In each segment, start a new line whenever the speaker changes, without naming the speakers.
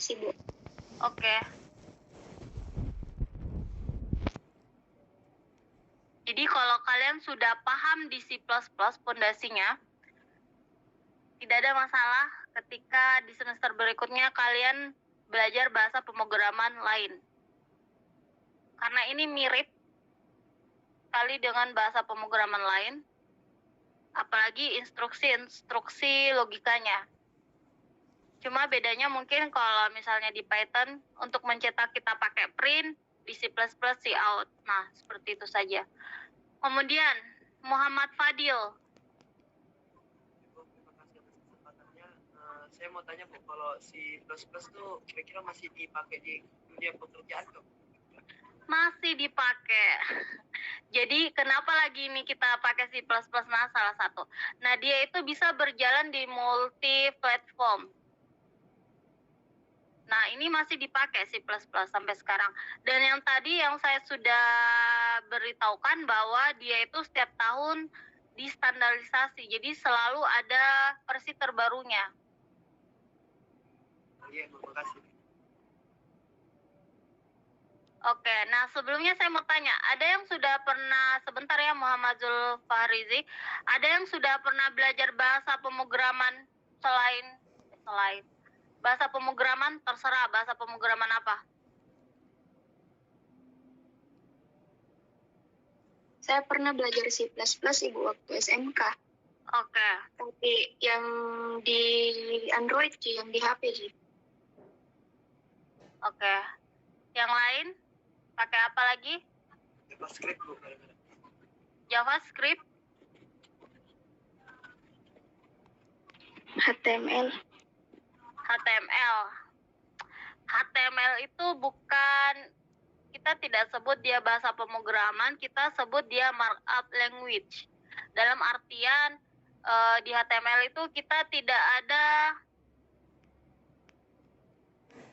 kasih, Bu.
Oke. Jadi kalau kalian sudah paham di C++ fondasinya, tidak ada masalah ketika di semester berikutnya kalian belajar bahasa pemrograman lain. Karena ini mirip sekali dengan bahasa pemrograman lain, apalagi instruksi-instruksi logikanya. Cuma bedanya mungkin kalau misalnya di Python untuk mencetak kita pakai print, di C++ cout. Nah, seperti itu saja. Kemudian Muhammad Fadil.
Bu, terima kasih atas kesempatannya. Saya mau tanya, Bu, kalau C++ tuh kira-kira masih dipakai di dunia pekerjaan nggak, Bu?
Masih dipakai. Jadi kenapa lagi ini kita pakai C++? Nah, salah satu. Nah, dia itu bisa berjalan di multi platform. Nah, ini masih dipakai C++ sampai sekarang. Dan yang tadi yang saya sudah beritahukan bahwa dia itu setiap tahun distandarisasi. Jadi selalu ada versi terbarunya.
Iya, terima kasih.
Oke, nah sebelumnya saya mau tanya, ada yang sudah pernah, sebentar ya Muhammad Zulfahrizi, ada yang sudah pernah belajar bahasa pemrograman selain bahasa pemrograman, terserah bahasa pemrograman apa?
Saya pernah belajar C++, Ibu, waktu SMK.
Oke.
Tapi yang di Android sih, yang di HP sih.
Oke. Yang lain? Pakai apa lagi?
JavaScript, Bu.
JavaScript?
HTML.
HTML itu bukan, kita tidak sebut dia bahasa pemrograman, kita sebut dia markup language. Dalam artian di HTML itu kita tidak ada,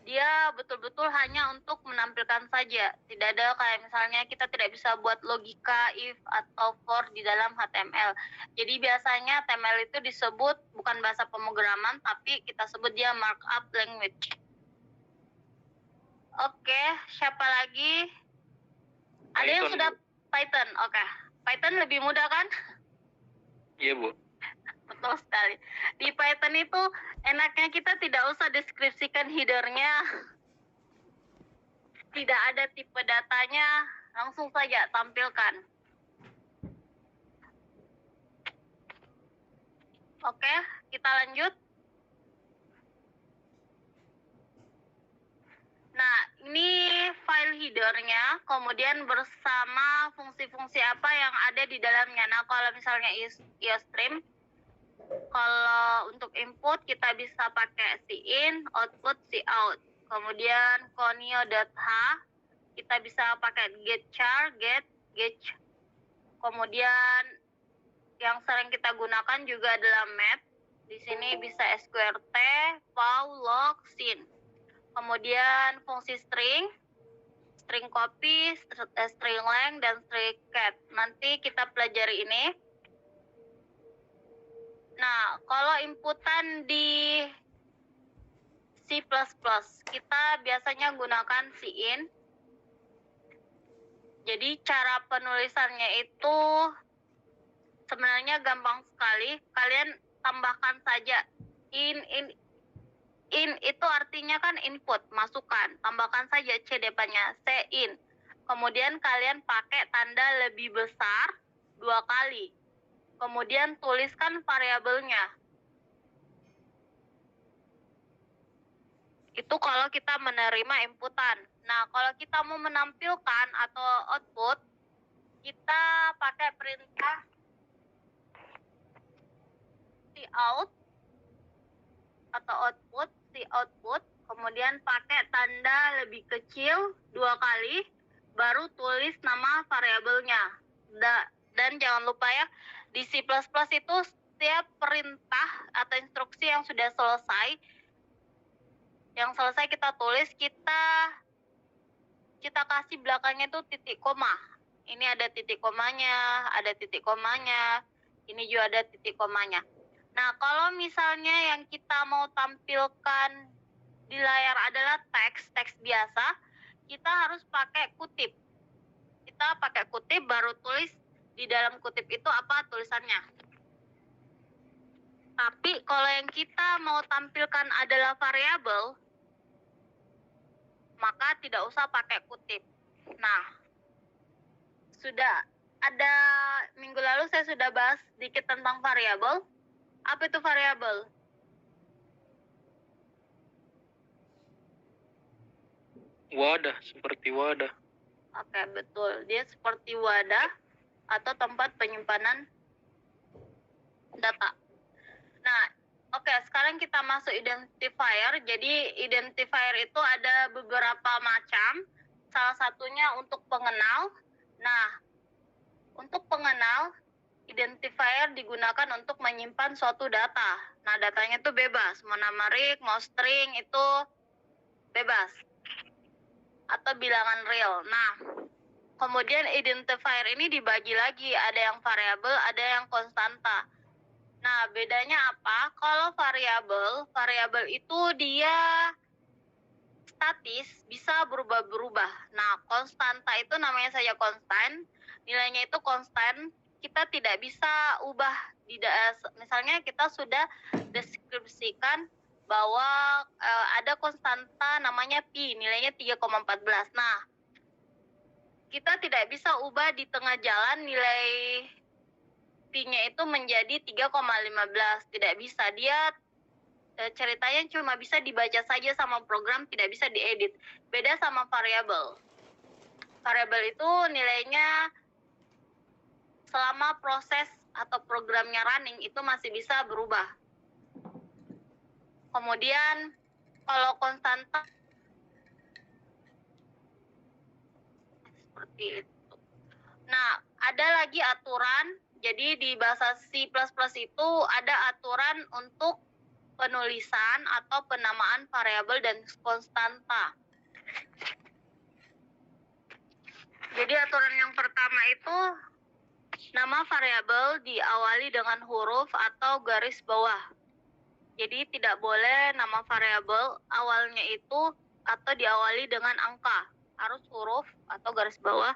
dia betul-betul hanya untuk menampilkan saja. Tidak ada kayak misalnya kita tidak bisa buat logika if atau for di dalam HTML. Jadi biasanya HTML itu disebut bukan bahasa pemrograman, tapi kita sebut dia markup language. Oke, siapa lagi? Ada yang
Python,
sudah
Bu.
Python? Oke. Python lebih mudah kan?
Iya, Bu.
Betul sekali. Di Python itu enaknya kita tidak usah deskripsikan header-nya. Tidak ada tipe datanya, langsung saja tampilkan. Oke, kita lanjut. Nah, ini file header-nya, kemudian bersama fungsi-fungsi apa yang ada di dalamnya. Nah, kalau misalnya IOStream, kalau untuk input kita bisa pakai cin, output cout. Kemudian conio.h, kita bisa pakai getchar, getch. Kemudian yang sering kita gunakan juga adalah map. Di sini bisa sqrt, pow, log, sin. Kemudian fungsi string copy, string length, dan string cat. Nanti kita pelajari ini. Nah, kalau inputan di C++, kita biasanya gunakan cin. Jadi cara penulisannya itu sebenarnya gampang sekali. Kalian tambahkan saja in itu artinya kan input, masukan. Tambahkan saja C depannya, cin. Kemudian kalian pakai tanda lebih besar 2 kali. Kemudian tuliskan variabelnya. Itu kalau kita menerima inputan. Nah, kalau kita mau menampilkan atau output, kita pakai perintah cout atau output, output, kemudian pakai tanda lebih kecil 2 kali, baru tulis nama variabelnya. Dan jangan lupa ya, di C++ itu setiap perintah atau instruksi yang sudah selesai, kita tulis, kita kasih belakangnya itu titik koma. Ini ada titik komanya, ini juga ada titik komanya. Nah, kalau misalnya yang kita mau tampilkan di layar adalah teks biasa, kita harus pakai kutip. Kita pakai kutip baru tulis di dalam kutip itu apa tulisannya. Tapi kalau yang kita mau tampilkan adalah variabel, maka tidak usah pakai kutip. Nah, sudah ada minggu lalu saya sudah bahas sedikit tentang variabel. Apa itu variabel?
Wadah, seperti wadah.
Oke, betul. Dia seperti wadah atau tempat penyimpanan data. Nah, oke, sekarang kita masuk identifier. Jadi, identifier itu ada beberapa macam. Salah satunya untuk pengenal. Nah, untuk pengenal, identifier digunakan untuk menyimpan suatu data. Nah, datanya itu bebas. Mau numerik, mau string, itu bebas. Atau bilangan real. Nah, kemudian identifier ini dibagi lagi. Ada yang variabel, ada yang konstanta. Nah, bedanya apa? Kalau variabel itu dia statis, bisa berubah-berubah. Nah, konstanta itu namanya saja konstan, nilainya itu konstan, kita tidak bisa ubah. Misalnya kita sudah deskripsikan bahwa ada konstanta namanya pi, nilainya 3,14. Nah, kita tidak bisa ubah di tengah jalan nilai pi-nya itu menjadi 3,15. Tidak bisa. Dia ceritanya cuma bisa dibaca saja sama program, tidak bisa diedit. Beda sama variabel. Variabel itu nilainya selama proses atau programnya running itu masih bisa berubah. Kemudian kalau konstanta seperti itu. Nah, ada lagi aturan. Jadi di bahasa C++ itu ada aturan untuk penulisan atau penamaan variabel dan konstanta. Jadi aturan yang pertama itu nama variabel diawali dengan huruf atau garis bawah. Jadi tidak boleh nama variabel awalnya itu atau diawali dengan angka. Harus huruf atau garis bawah.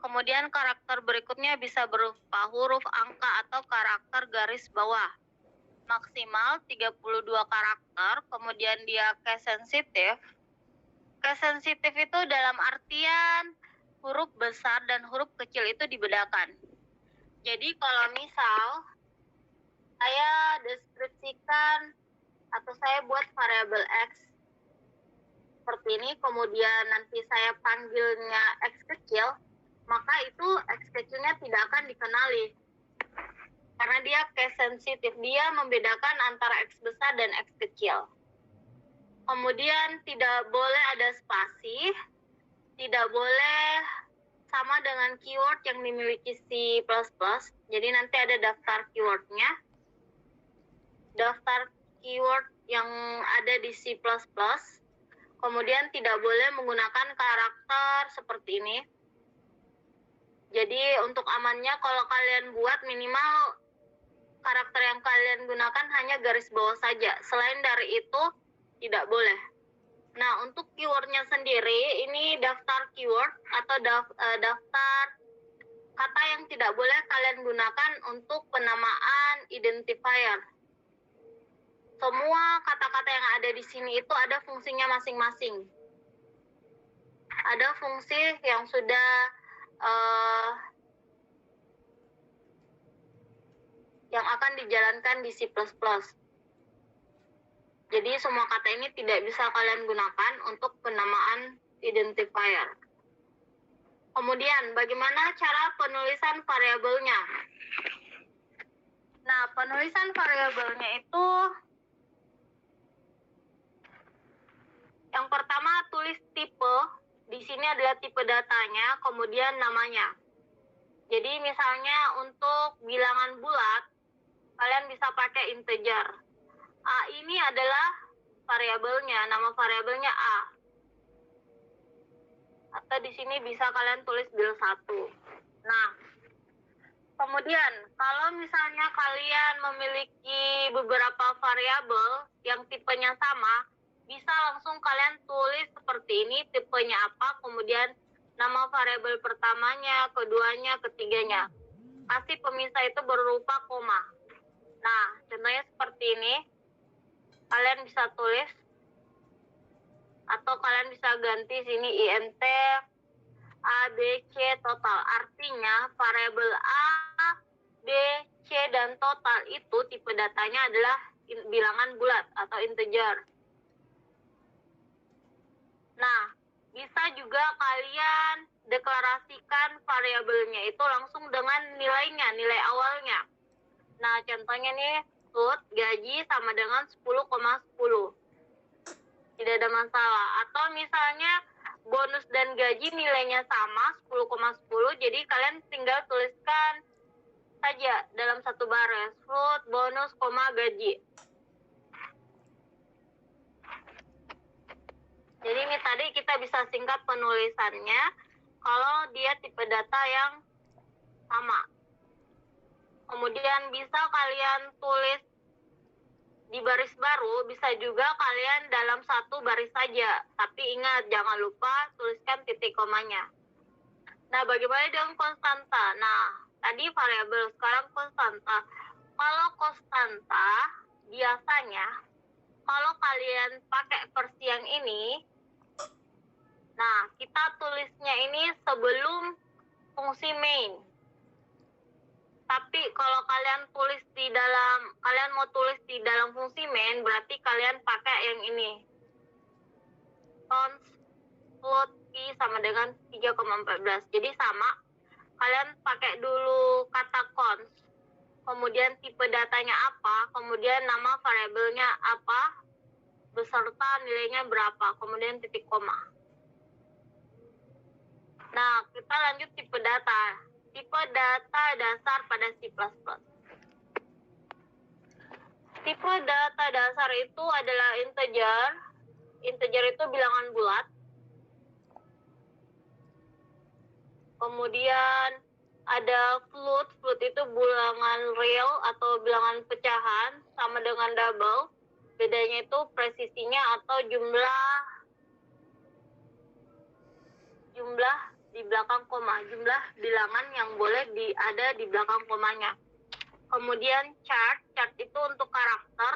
Kemudian karakter berikutnya bisa berupa huruf, angka, atau karakter garis bawah. Maksimal 32 karakter, kemudian dia case sensitif. Case sensitif itu dalam artian huruf besar dan huruf kecil itu dibedakan. Jadi kalau misal saya deskripsikan atau saya buat variabel X seperti ini, kemudian nanti saya panggilnya X kecil, maka itu X kecilnya tidak akan dikenali. Karena dia case sensitif, dia membedakan antara X besar dan X kecil. Kemudian tidak boleh ada spasi, tidak boleh sama dengan keyword yang dimiliki C++. Jadi nanti ada daftar keywordnya. Daftar keyword yang ada di C++. Kemudian tidak boleh menggunakan karakter seperti ini. Jadi untuk amannya kalau kalian buat minimal karakter yang kalian gunakan hanya garis bawah saja. Selain dari itu tidak boleh. Nah, untuk keywordnya sendiri ini daftar keyword atau daftar kata yang tidak boleh kalian gunakan untuk penamaan identifier. Semua kata-kata yang ada di sini itu ada fungsinya masing-masing. Ada fungsi yang sudah yang akan dijalankan di C++. Jadi semua kata ini tidak bisa kalian gunakan untuk penamaan identifier. Kemudian bagaimana cara penulisan variabelnya? Nah, penulisan variabelnya itu yang pertama tulis tipe. Di sini adalah tipe datanya, kemudian namanya. Jadi misalnya untuk bilangan bulat, kalian bisa pakai integer. A ini adalah variabelnya, nama variabelnya A. Atau di sini bisa kalian tulis bil 1. Nah, kemudian kalau misalnya kalian memiliki beberapa variabel yang tipenya sama, bisa langsung kalian tulis seperti ini, tipenya apa, kemudian nama variabel pertamanya, keduanya, ketiganya. Kasih pemisah itu berupa koma. Nah, contohnya seperti ini. Kalian bisa tulis atau kalian bisa ganti sini INT A, B, C, total. Artinya variabel A, B, C, dan total itu tipe datanya adalah bilangan bulat atau integer. Nah, bisa juga kalian deklarasikan variabelnya itu langsung dengan nilainya, nilai awalnya. Nah, contohnya nih, float gaji sama dengan 10,10. Tidak ada masalah. Atau misalnya bonus dan gaji nilainya sama 10,10, jadi kalian tinggal tuliskan saja dalam satu baris, float, bonus, gaji. Jadi ini tadi kita bisa singkat penulisannya kalau dia tipe data yang sama. Kemudian bisa kalian tulis di baris baru, bisa juga kalian dalam satu baris saja. Tapi ingat, jangan lupa tuliskan titik komanya. Nah, bagaimana dengan konstanta? Nah, tadi variabel, sekarang konstanta. Kalau konstanta, biasanya kalau kalian pakai versi yang ini, nah, kita tulisnya ini sebelum fungsi main. Tapi kalau kalian mau tulis di dalam fungsi main, berarti kalian pakai yang ini. Const float i sama dengan 3,14. Jadi sama, kalian pakai dulu kata const, kemudian tipe datanya apa, kemudian nama variabelnya apa, beserta nilainya berapa, kemudian titik koma. Nah, kita lanjut tipe data. Tipe data dasar pada C++. Tipe data dasar itu adalah integer. Integer itu bilangan bulat. Kemudian ada float. Float itu bilangan real atau bilangan pecahan sama dengan double. Bedanya itu presisinya atau jumlah di belakang koma, jumlah bilangan yang boleh ada di belakang komanya. Kemudian chart itu untuk karakter.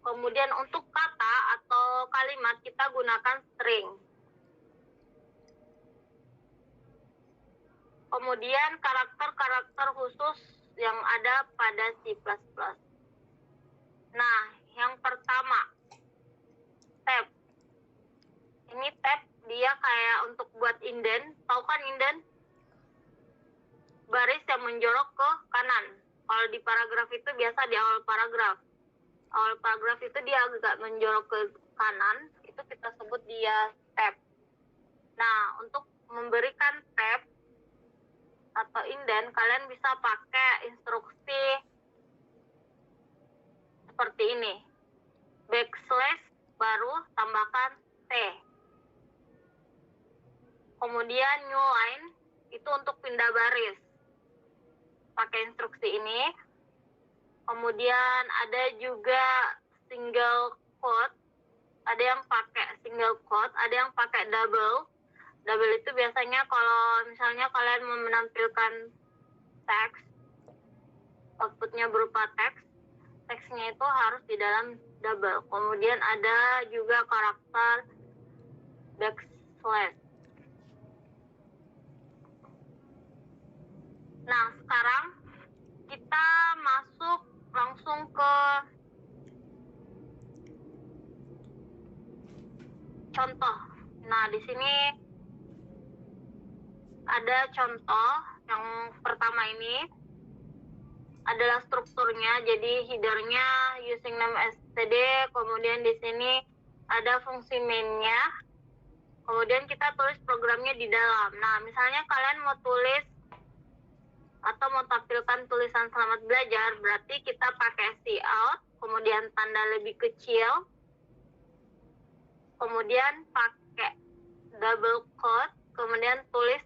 Kemudian untuk kata atau kalimat kita gunakan string. Kemudian karakter khusus yang ada pada C++. Nah, yang pertama, tab. Ini tab dia kayak untuk buat indent. Tahu kan indent? Baris yang menjorok ke kanan. Kalau di paragraf itu biasa di awal paragraf. Awal paragraf itu dia agak menjorok ke kanan. Itu kita sebut dia tab. Nah, untuk memberikan tab atau indent, kalian bisa pakai instruksi seperti ini. Backslash baru tambahkan T. Kemudian new line itu untuk pindah baris. Pakai instruksi ini. Kemudian ada juga single quote. Ada yang pakai single quote, ada yang pakai double. Double itu biasanya kalau misalnya kalian mau menampilkan teks, outputnya berupa teks, teksnya itu harus di dalam double. Kemudian ada juga karakter backslash. Nah, sekarang kita masuk langsung ke contoh. Nah, di sini ada contoh yang pertama ini adalah strukturnya. Jadi headernya using name std, kemudian di sini ada fungsi main-nya. Kemudian kita tulis programnya di dalam. Nah, misalnya kalian mau tulis atau mau tampilkan tulisan selamat belajar, berarti kita pakai cout, kemudian tanda lebih kecil, kemudian pakai double quote, kemudian tulis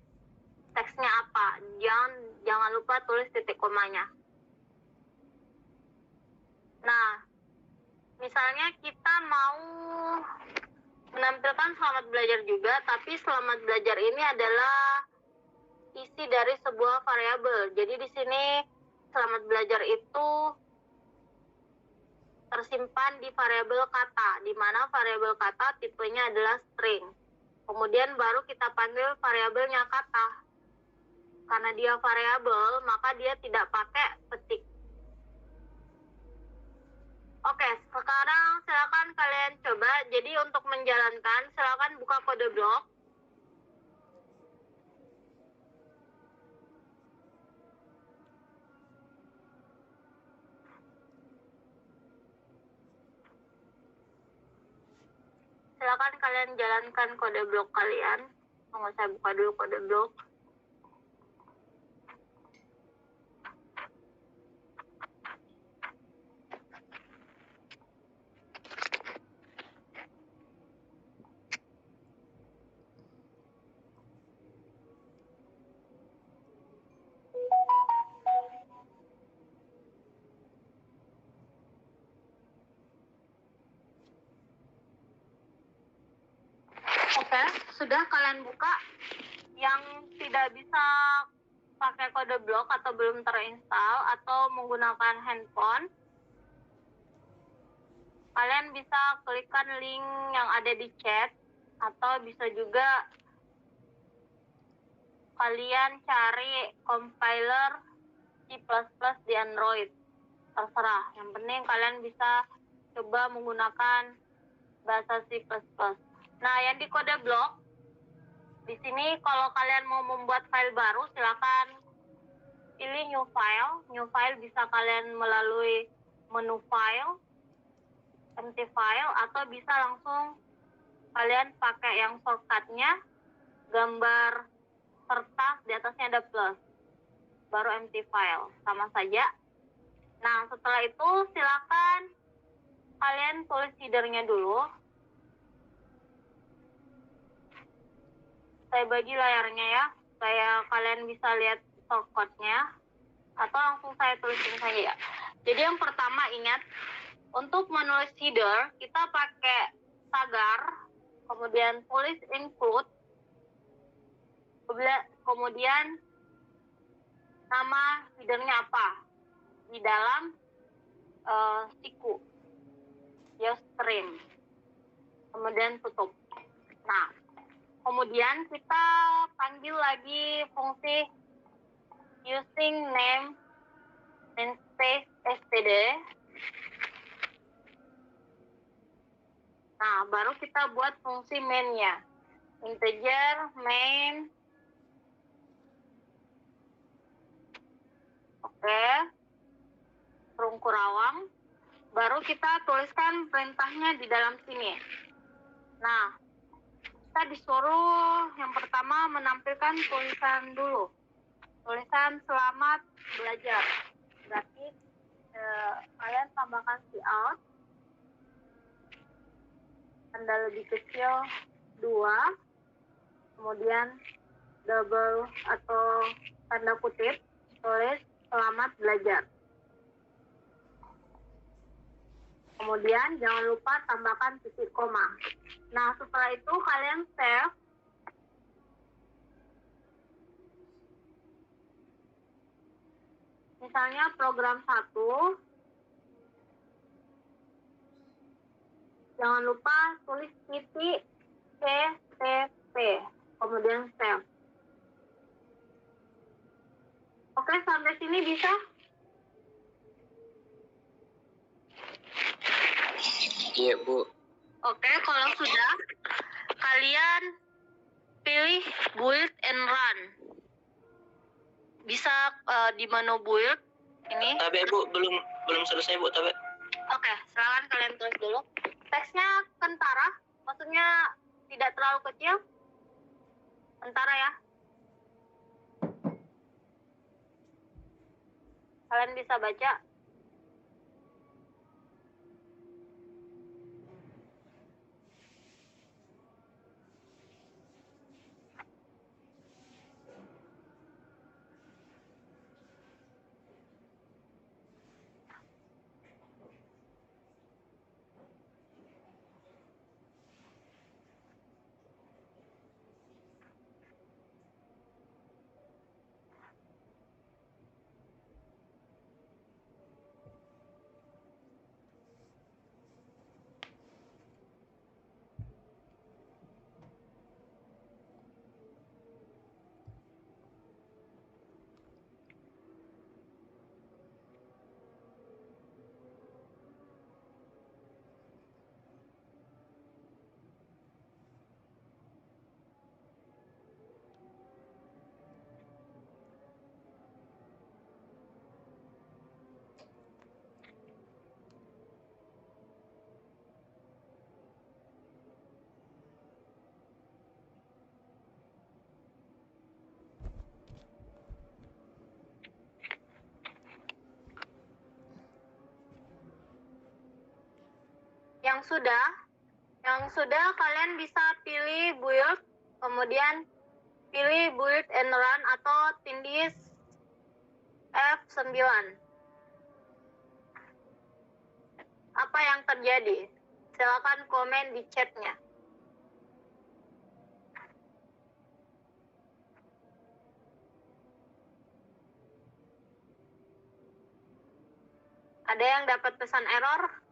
teksnya apa. Jangan lupa tulis titik komanya. Nah, misalnya kita mau menampilkan selamat belajar juga, tapi selamat belajar ini adalah isi dari sebuah variabel. Jadi di sini selamat belajar itu tersimpan di variabel kata, di mana variabel kata tipenya adalah string. Kemudian baru kita panggil variabelnya kata. Karena dia variabel, maka dia tidak pakai petik. Oke, sekarang silakan kalian coba. Jadi untuk menjalankan, silakan buka kode blok. Silakan kalian jalankan kode blok kalian. Tunggu saya buka dulu kode blok. Oke, sudah kalian buka. Yang tidak bisa pakai kode blok atau belum terinstall atau menggunakan handphone, kalian bisa klikkan link yang ada di chat, atau bisa juga kalian cari compiler C++ di Android. Terserah, yang penting kalian bisa coba menggunakan bahasa C++. Nah, yang di kode blok, di sini kalau kalian mau membuat file baru, silakan pilih new file. New file bisa kalian melalui menu file, empty file, atau bisa langsung kalian pakai yang shortcutnya, gambar kertas di atasnya ada plus, baru empty file, sama saja. Nah, setelah itu silakan kalian tulis header-nya dulu. Saya bagi layarnya ya, supaya kalian bisa lihat shortcut-nya, atau langsung saya tulisin saja ya. Jadi yang pertama ingat, untuk menulis header, kita pakai tagar, kemudian tulis include, kemudian nama header-nya apa di dalam siku, stream, kemudian tutup. Nah, kemudian kita panggil lagi fungsi using name namespace std. Nah, baru kita buat fungsi main-nya. Integer main. Oke. Rung kurawang. Baru kita tuliskan perintahnya di dalam sini. Nah, kita disuruh yang pertama menampilkan tulisan dulu. Tulisan selamat belajar. Berarti kalian tambahkan cout. Tanda lebih kecil 2. Kemudian double atau tanda kutip. Tulis selamat belajar. Kemudian jangan lupa tambahkan titik koma. Nah, setelah itu kalian save. Misalnya program 1. Jangan lupa tulis titik CTP. Kemudian save. Oke, sampai sini bisa?
Iya, Bu.
Oke, kalau sudah, kalian pilih build and run. Bisa di menu build ini.
Tapi Bu, belum selesai Bu, tapi.
Oke, silakan kalian tulis dulu. Teksnya kentara, maksudnya tidak terlalu kecil. Kentara ya. Kalian bisa baca. Yang sudah kalian bisa pilih build, kemudian pilih build and run atau tindis F9. Apa yang terjadi? Silakan komen di chatnya. Ada yang dapat pesan error?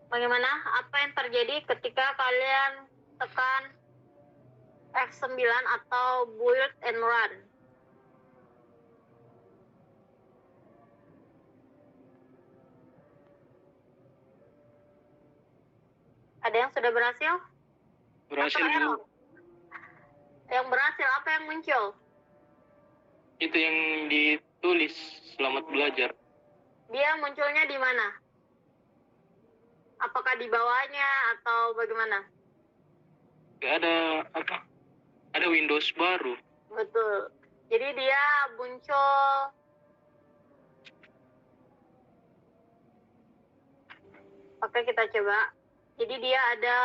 Bagaimana? Apa yang terjadi ketika kalian tekan F9 atau build and run? Ada yang sudah berhasil?
Berhasil,
Atau error?
Bu.
Yang berhasil, apa yang muncul?
Itu yang ditulis, selamat belajar.
Dia munculnya di mana? Apakah di bawahnya atau bagaimana?
Ada apa? Ada Windows baru.
Betul. Jadi dia muncul Oke, kita coba. Jadi dia ada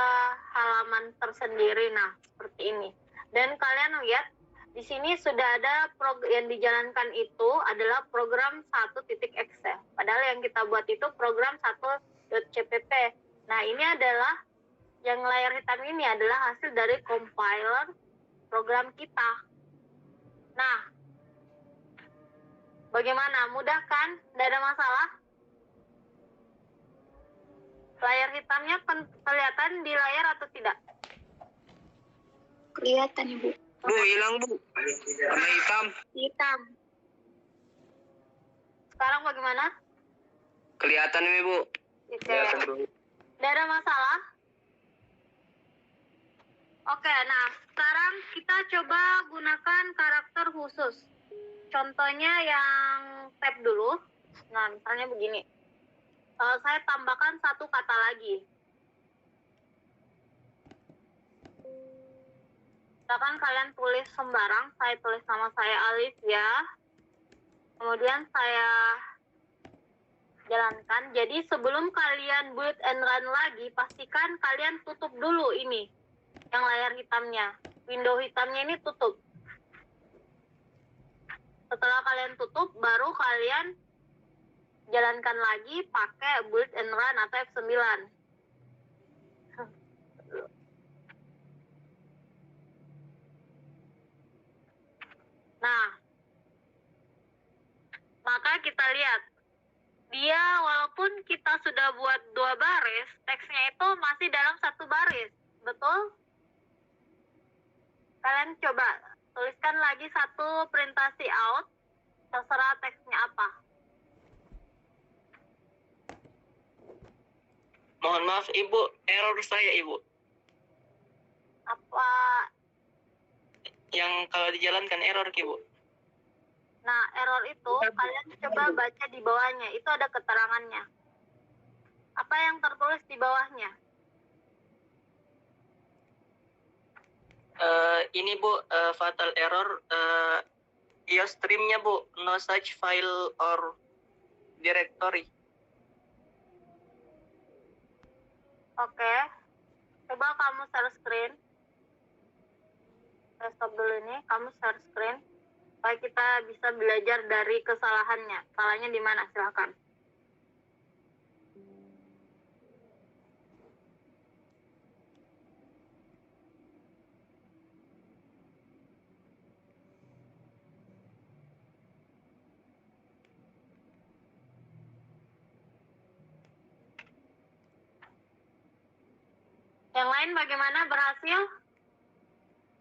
halaman tersendiri, nah seperti ini. Dan kalian lihat di sini sudah ada yang dijalankan itu adalah program 1.exe. Padahal yang kita buat itu program 1.cpp. Nah, ini adalah yang layar hitam ini adalah hasil dari compiler program kita. Nah, bagaimana? Mudah kan? Tidak ada masalah? Layar hitamnya kelihatan di layar atau tidak?
Kelihatan, Ibu.
Bu, hilang, Bu. Warna hitam.
Hitam.
Sekarang bagaimana?
Kelihatan ini, Bu.
Oke. Tidak ada masalah? Oke, nah sekarang kita coba gunakan karakter khusus. Contohnya yang tab dulu. Nah, misalnya begini. Saya tambahkan satu kata lagi. Misalkan kalian tulis sembarang, saya tulis nama saya Alif ya. Kemudian saya jalankan. Jadi sebelum kalian build and run lagi, pastikan kalian tutup dulu ini. Yang layar hitamnya. Window hitamnya ini tutup. Setelah kalian tutup, baru kalian jalankan lagi pakai build and run atau F9. Nah, maka kita lihat, dia walaupun kita sudah buat 2 baris, teksnya itu masih dalam 1 baris, betul? Kalian coba tuliskan lagi satu printasi out, terserah teksnya apa.
Mohon maaf, Ibu. Error saya, Ibu.
Apa?
Yang kalau dijalankan error, Ibu.
Nah, error itu kalian coba baca di bawahnya, itu ada keterangannya. Apa yang tertulis di bawahnya?
Ini, Bu, fatal error. iOS streamnya, Bu. No such file or directory.
Oke. Coba kamu share screen. Saya stop dulu ini, kamu share screen. Supaya kita bisa belajar dari kesalahannya. Salahnya di mana? Silakan. Yang lain bagaimana? Berhasil?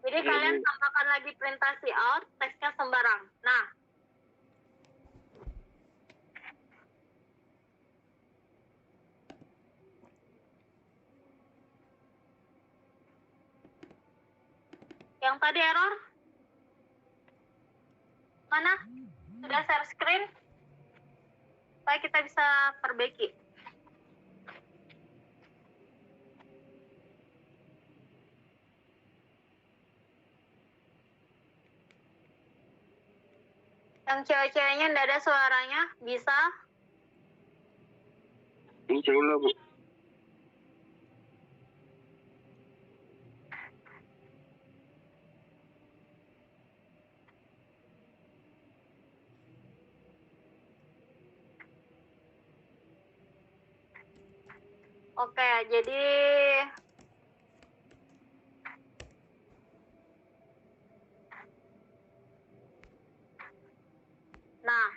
Jadi kalian tambahkan lagi printasi out, teksnya sembarang. Nah, Yang tadi error? Mana? Sudah share screen? Supaya kita bisa perbaiki. Yang cewek-ceweknya nggak ada suaranya, bisa?
Ini coba Bu.
Oke, jadi nah,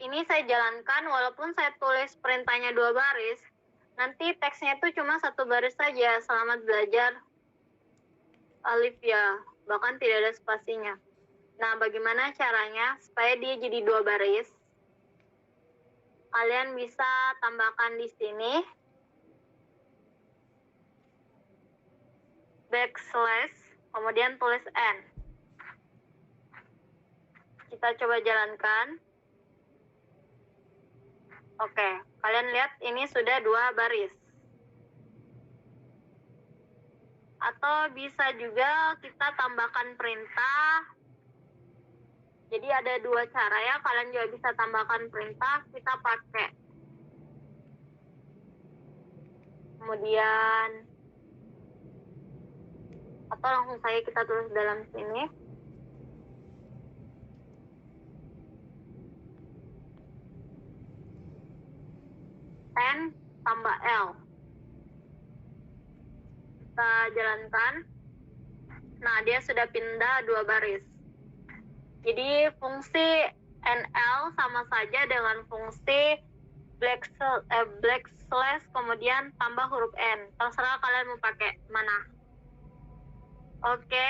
ini saya jalankan walaupun saya tulis perintahnya 2 baris, nanti teksnya itu cuma 1 baris saja. Selamat belajar Alifia, bahkan tidak ada spasinya. Nah, bagaimana caranya supaya dia jadi 2 baris? Kalian bisa tambahkan di sini backslash, kemudian tulis N. Kita coba jalankan. Oke, kalian lihat ini sudah 2 baris. Atau bisa juga kita tambahkan perintah. Jadi ada 2 cara ya, kalian juga bisa tambahkan perintah, kita pakai. Kemudian, atau langsung saja kita tulis dalam sini. N tambah L. Kita jalankan. Nah, dia sudah pindah 2 baris. Jadi fungsi NL sama saja dengan fungsi backslash kemudian tambah huruf N. Terserah kalian mau pakai mana. Oke.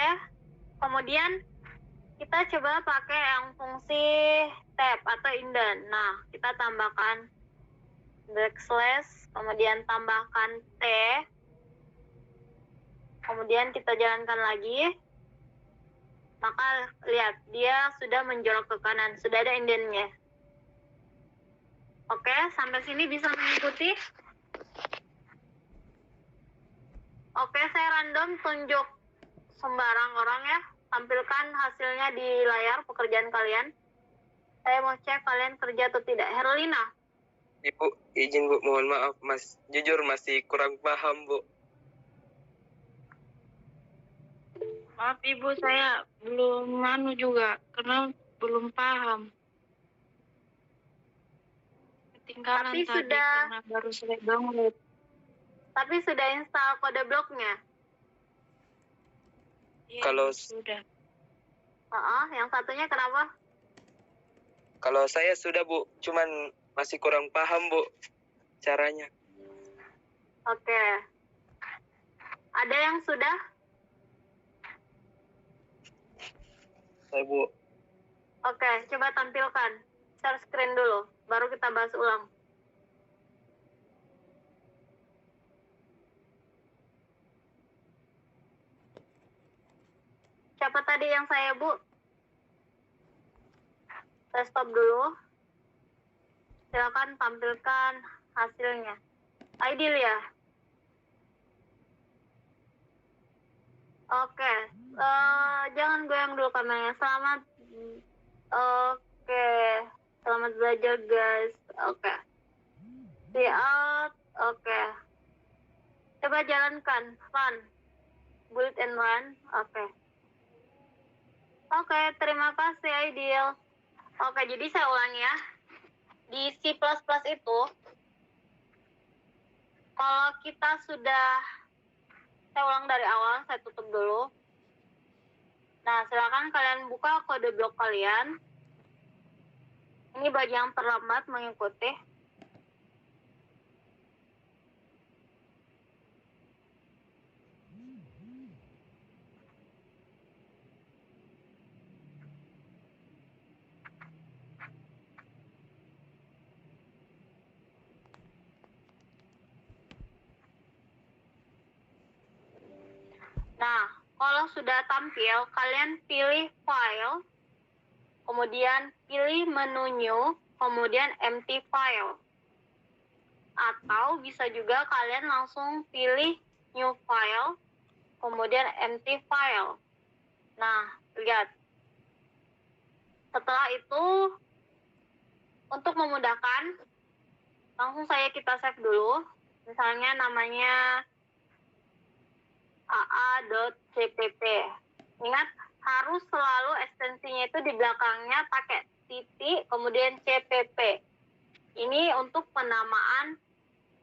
Kemudian kita coba pakai yang fungsi tab atau indent. Nah, kita tambahkan backslash, kemudian tambahkan T. Kemudian kita jalankan lagi. Maka lihat, dia sudah menjorok ke kanan, sudah ada indentnya. Oke, sampai sini bisa mengikuti? Oke, saya random tunjuk sembarang orang ya. Tampilkan hasilnya di layar pekerjaan kalian. Saya mau cek kalian kerja atau tidak. Herlina.
Ibu, izin Bu, mohon maaf Mas. Jujur masih kurang paham Bu.
Maaf Ibu, saya belum juga karena belum paham. Ketinggalan
Tapi
tadi
sudah.
karena baru saya download.
Tapi sudah install kode bloknya?
Ya,
Kalau-
sudah.
Yang satunya kenapa?
Kalau saya sudah Bu, cuman masih kurang paham Bu caranya.
Oke. Ada yang sudah?
Saya Bu.
Oke, coba tampilkan. Share screen dulu, baru kita bahas ulang. Siapa tadi yang saya, Bu? Saya stop dulu. Silakan tampilkan hasilnya. Aidil ya? Oke. Jangan goyang dulu kameranya. Oke. Selamat belajar, guys. Oke. See out. Oke. Coba jalankan. Run. Bullet and run. Oke. Oke, terima kasih, Aidil. Oke, jadi saya ulangi ya. Di C++ itu, kalau kita sudah, saya ulang dari awal, saya tutup dulu. Nah, silakan kalian buka kode blok kalian. Ini bagi yang terlambat mengikuti. Nah, Kalau sudah tampil, kalian pilih file, kemudian pilih menu new, kemudian empty file. Atau bisa juga kalian langsung pilih new file, kemudian empty file. Nah, lihat. Setelah itu, untuk memudahkan, langsung saja kita save dulu. Misalnya namanya aa.cpp. Ingat, harus selalu ekstensinya itu di belakangnya pakai titik, kemudian cpp. Ini untuk penamaan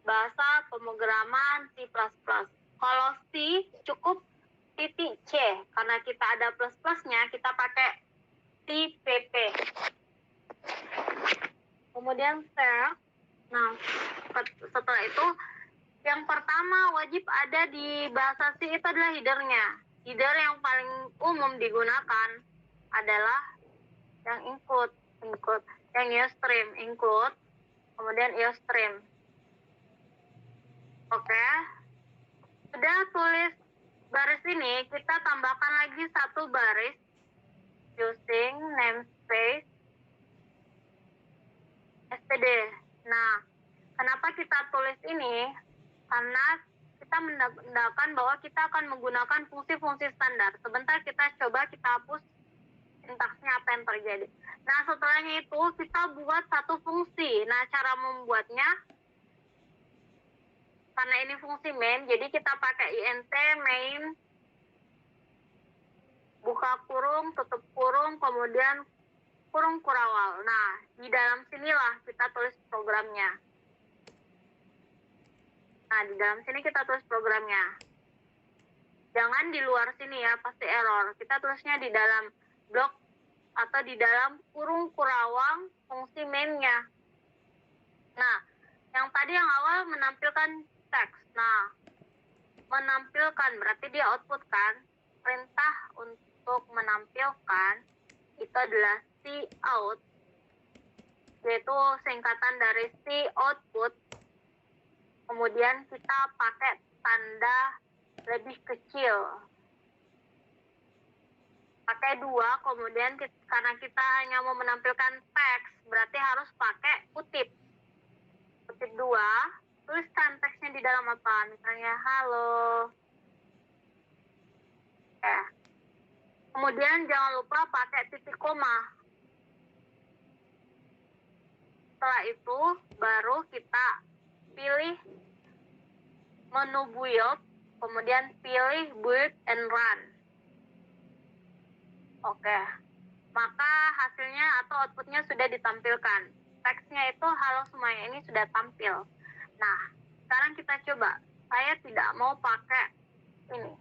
bahasa pemrograman C++. Kalau C cukup titik C, karena kita ada plus-plusnya, kita pakai CPP. Kemudian save. Nah, setelah itu, yang pertama wajib ada di bahasa C itu adalah header-nya. Header yang paling umum digunakan adalah yang include, yang IOStream, include, kemudian IOStream. Oke. Sudah tulis baris ini, kita tambahkan lagi satu baris using namespace std. Nah, kenapa kita tulis ini? Karena kita menandakan bahwa kita akan menggunakan fungsi-fungsi standar. Sebentar kita coba kita hapus sintaksnya apa yang terjadi. Nah, setelahnya itu kita buat satu fungsi. Nah, cara membuatnya, karena ini fungsi main, jadi kita pakai int main, buka kurung, tutup kurung, kemudian kurung kurawal. Nah, di dalam sinilah kita tulis programnya. Nah, di dalam sini kita tulis programnya. Jangan di luar sini ya, pasti error. Kita tulisnya di dalam blok atau di dalam kurung kurawang fungsi main-nya. Nah, yang tadi yang awal menampilkan teks. Nah, menampilkan berarti dia output kan. Perintah untuk menampilkan itu adalah cout, yaitu singkatan dari C output. Kemudian kita pakai tanda lebih kecil. Pakai 2, kemudian karena kita hanya mau menampilkan teks, berarti harus pakai kutip. Kutip 2, tuliskan teksnya di dalam apa? Misalnya, halo. Kemudian jangan lupa pakai titik koma. Setelah itu, baru kita pilih menu build, kemudian pilih build and run. Oke, maka hasilnya atau outputnya sudah ditampilkan. Teksnya itu halo semuanya, ini sudah tampil. Nah, sekarang kita coba. Saya tidak mau pakai ini,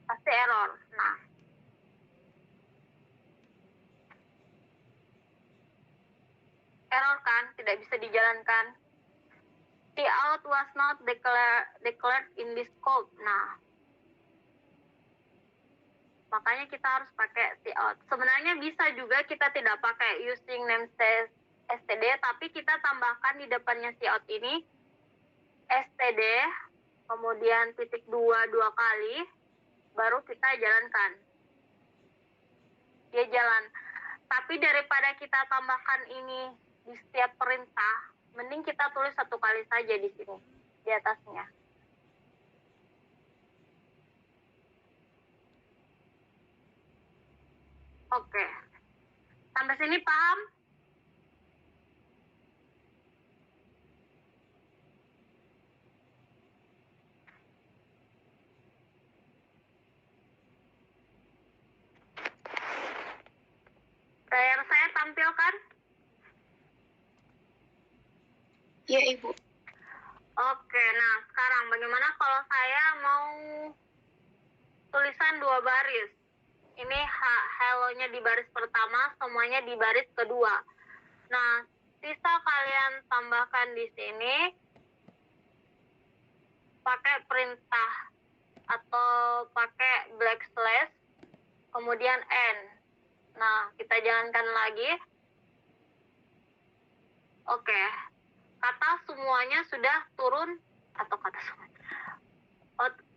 pasti error. Nah, error kan, tidak bisa dijalankan. Cout was not declared in this scope. Nah, makanya kita harus pakai cout. Sebenarnya bisa juga kita tidak pakai using namespace std, tapi kita tambahkan di depannya cout ini std, kemudian titik 2 kali, baru kita jalankan. Dia jalan. Tapi daripada kita tambahkan ini di setiap perintah, mending kita tulis satu kali saja di sini, di atasnya. Oke. Sampai sini paham? Saya tampilkan?
Ya, Ibu.
Oke, nah sekarang bagaimana kalau saya mau tulisan 2 baris? Ini hello-nya di baris pertama, semuanya di baris kedua. Nah, sisa kalian tambahkan di sini pakai perintah atau pakai \, kemudian n. Nah, kita jalankan lagi. Oke. Kata semuanya sudah turun, atau kata semuanya.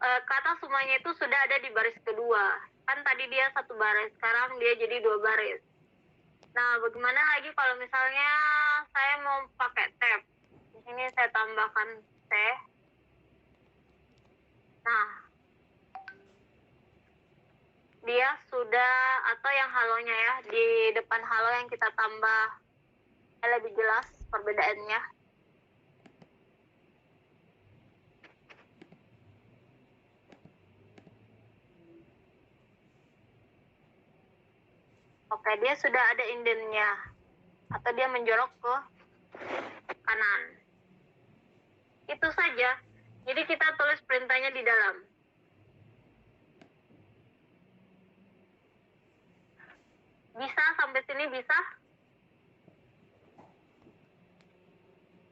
kata semuanya itu sudah ada di baris kedua. Kan tadi dia satu baris, sekarang dia jadi 2 baris. Nah, bagaimana lagi kalau misalnya saya mau pakai tab? Di sini saya tambahkan T. Nah, dia sudah, atau yang halonya ya, di depan halo yang kita tambah lebih jelas perbedaannya. Oke, dia sudah ada indennya, atau dia menjorok ke kanan. Itu saja. Jadi kita tulis perintahnya di dalam. Bisa sampai sini, bisa?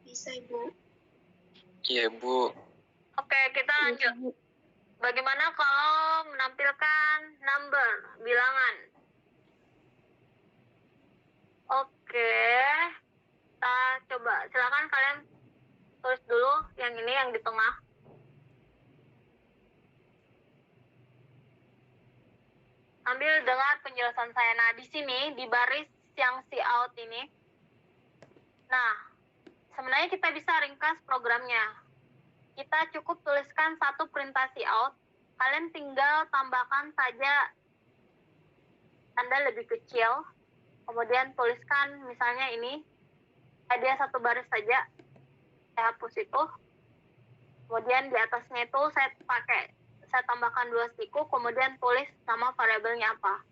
Bisa, Ibu.
Iya, Bu.
Oke, kita lanjut. Bagaimana kalau menampilkan number, bilangan? Oke, kita coba. Silakan kalian tulis dulu yang ini, yang di tengah. Ambil dengar penjelasan saya. Nah, di sini, di baris yang si out ini. Nah, sebenarnya kita bisa ringkas programnya. Kita cukup tuliskan satu perintah si out. Kalian tinggal tambahkan saja tanda lebih kecil. Kemudian tuliskan misalnya ini. Dia satu baris saja. Saya hapus itu. Kemudian di atasnya itu saya tambahkan 2 siku, kemudian tulis nama variabelnya apa.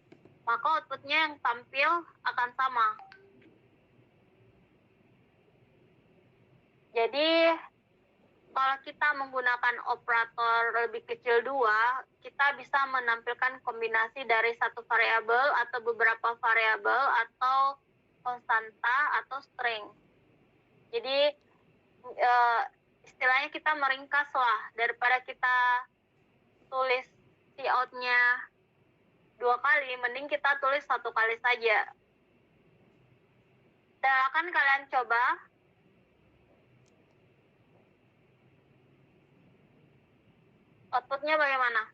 Maka outputnya yang tampil akan sama. Jadi kalau kita menggunakan operator lebih kecil 2, kita bisa menampilkan kombinasi dari satu variabel atau beberapa variabel atau konstanta atau string. Jadi istilahnya kita meringkas lah, daripada kita tulis cout-nya 2 kali, mending kita tulis 1 kali saja. Silakan kalian coba. Outputnya bagaimana?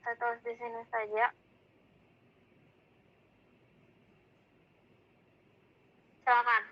Saya tulis di sini saja. Silakan.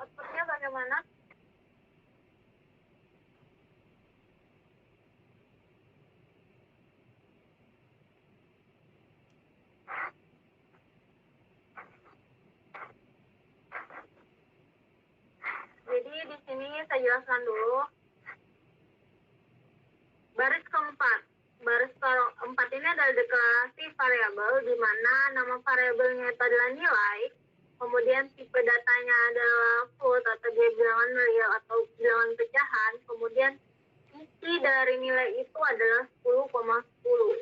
Outputnya bagaimana? Jadi di sini saya jelaskan dulu. Baris keempat. Baris keempat ini adalah deklarasi variabel di mana nama variabelnya itu adalah nilai, kemudian tipe datanya adalah float atau dia bilangan real atau bilangan pecahan, kemudian isi dari nilai itu adalah 10,10.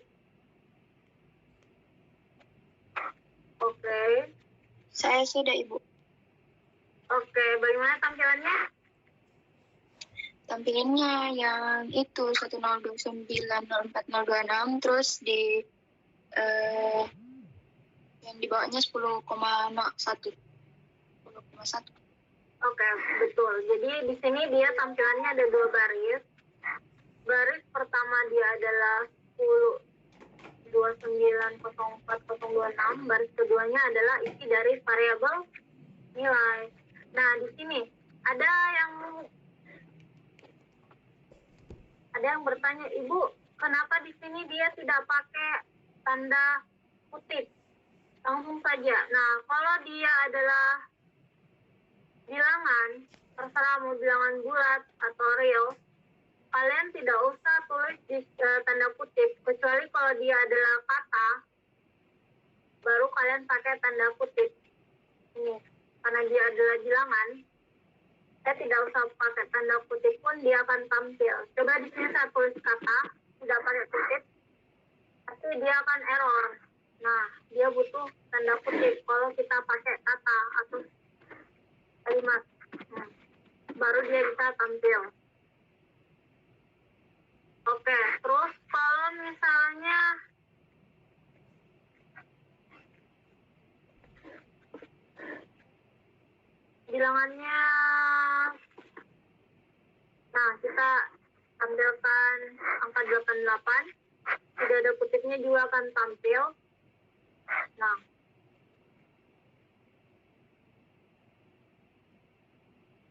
Oke.
Saya sudah, Ibu.
Oke, bagaimana tampilannya?
Tampilannya yang itu 102904026, terus di yang di bawahnya 10,01. 10,1.
Oke, betul. Jadi di sini dia tampilannya ada 2 baris. Baris pertama dia adalah 10.
2904.26, baris keduanya adalah isi dari variabel nilai. Nah, di sini ada yang bertanya, Ibu, kenapa di sini dia tidak pakai tanda kutip? Langsung saja. Nah, kalau dia adalah bilangan, terserah mau bilangan bulat atau real, kalian tidak usah tulis di tanda kutip, kecuali kalau dia adalah kata, baru kalian pakai tanda kutip. Ini, karena dia adalah bilangan, saya tidak usah pakai tanda kutip pun dia akan tampil. Coba di sini saya tulis kata, tidak pakai kutip, tapi dia akan error. Nah, dia butuh tanda kutip kalau kita pakai kata atau kalimat. Nah, baru dia bisa tampil. Oke, terus kalau misalnya bilangannya, nah kita tampilkan angka 88, tidak ada kutipnya juga akan tampil. Nah,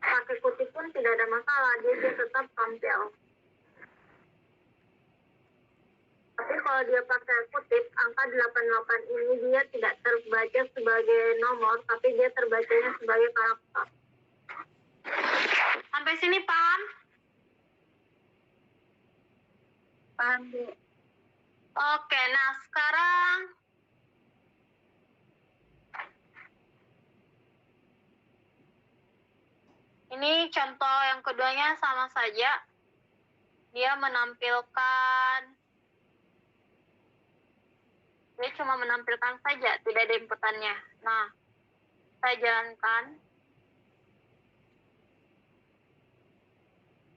pakai kutip pun tidak ada masalah, dia tetap tampil. Tapi kalau dia pakai kutip, angka 88 ini dia tidak terbaca sebagai nomor, tapi dia terbacanya sebagai karakter. Sampai sini paham? Paham, Bu. Oke, nah sekarang ini contoh yang keduanya sama saja. Dia cuma menampilkan saja, tidak ada inputannya. Nah, saya jalankan.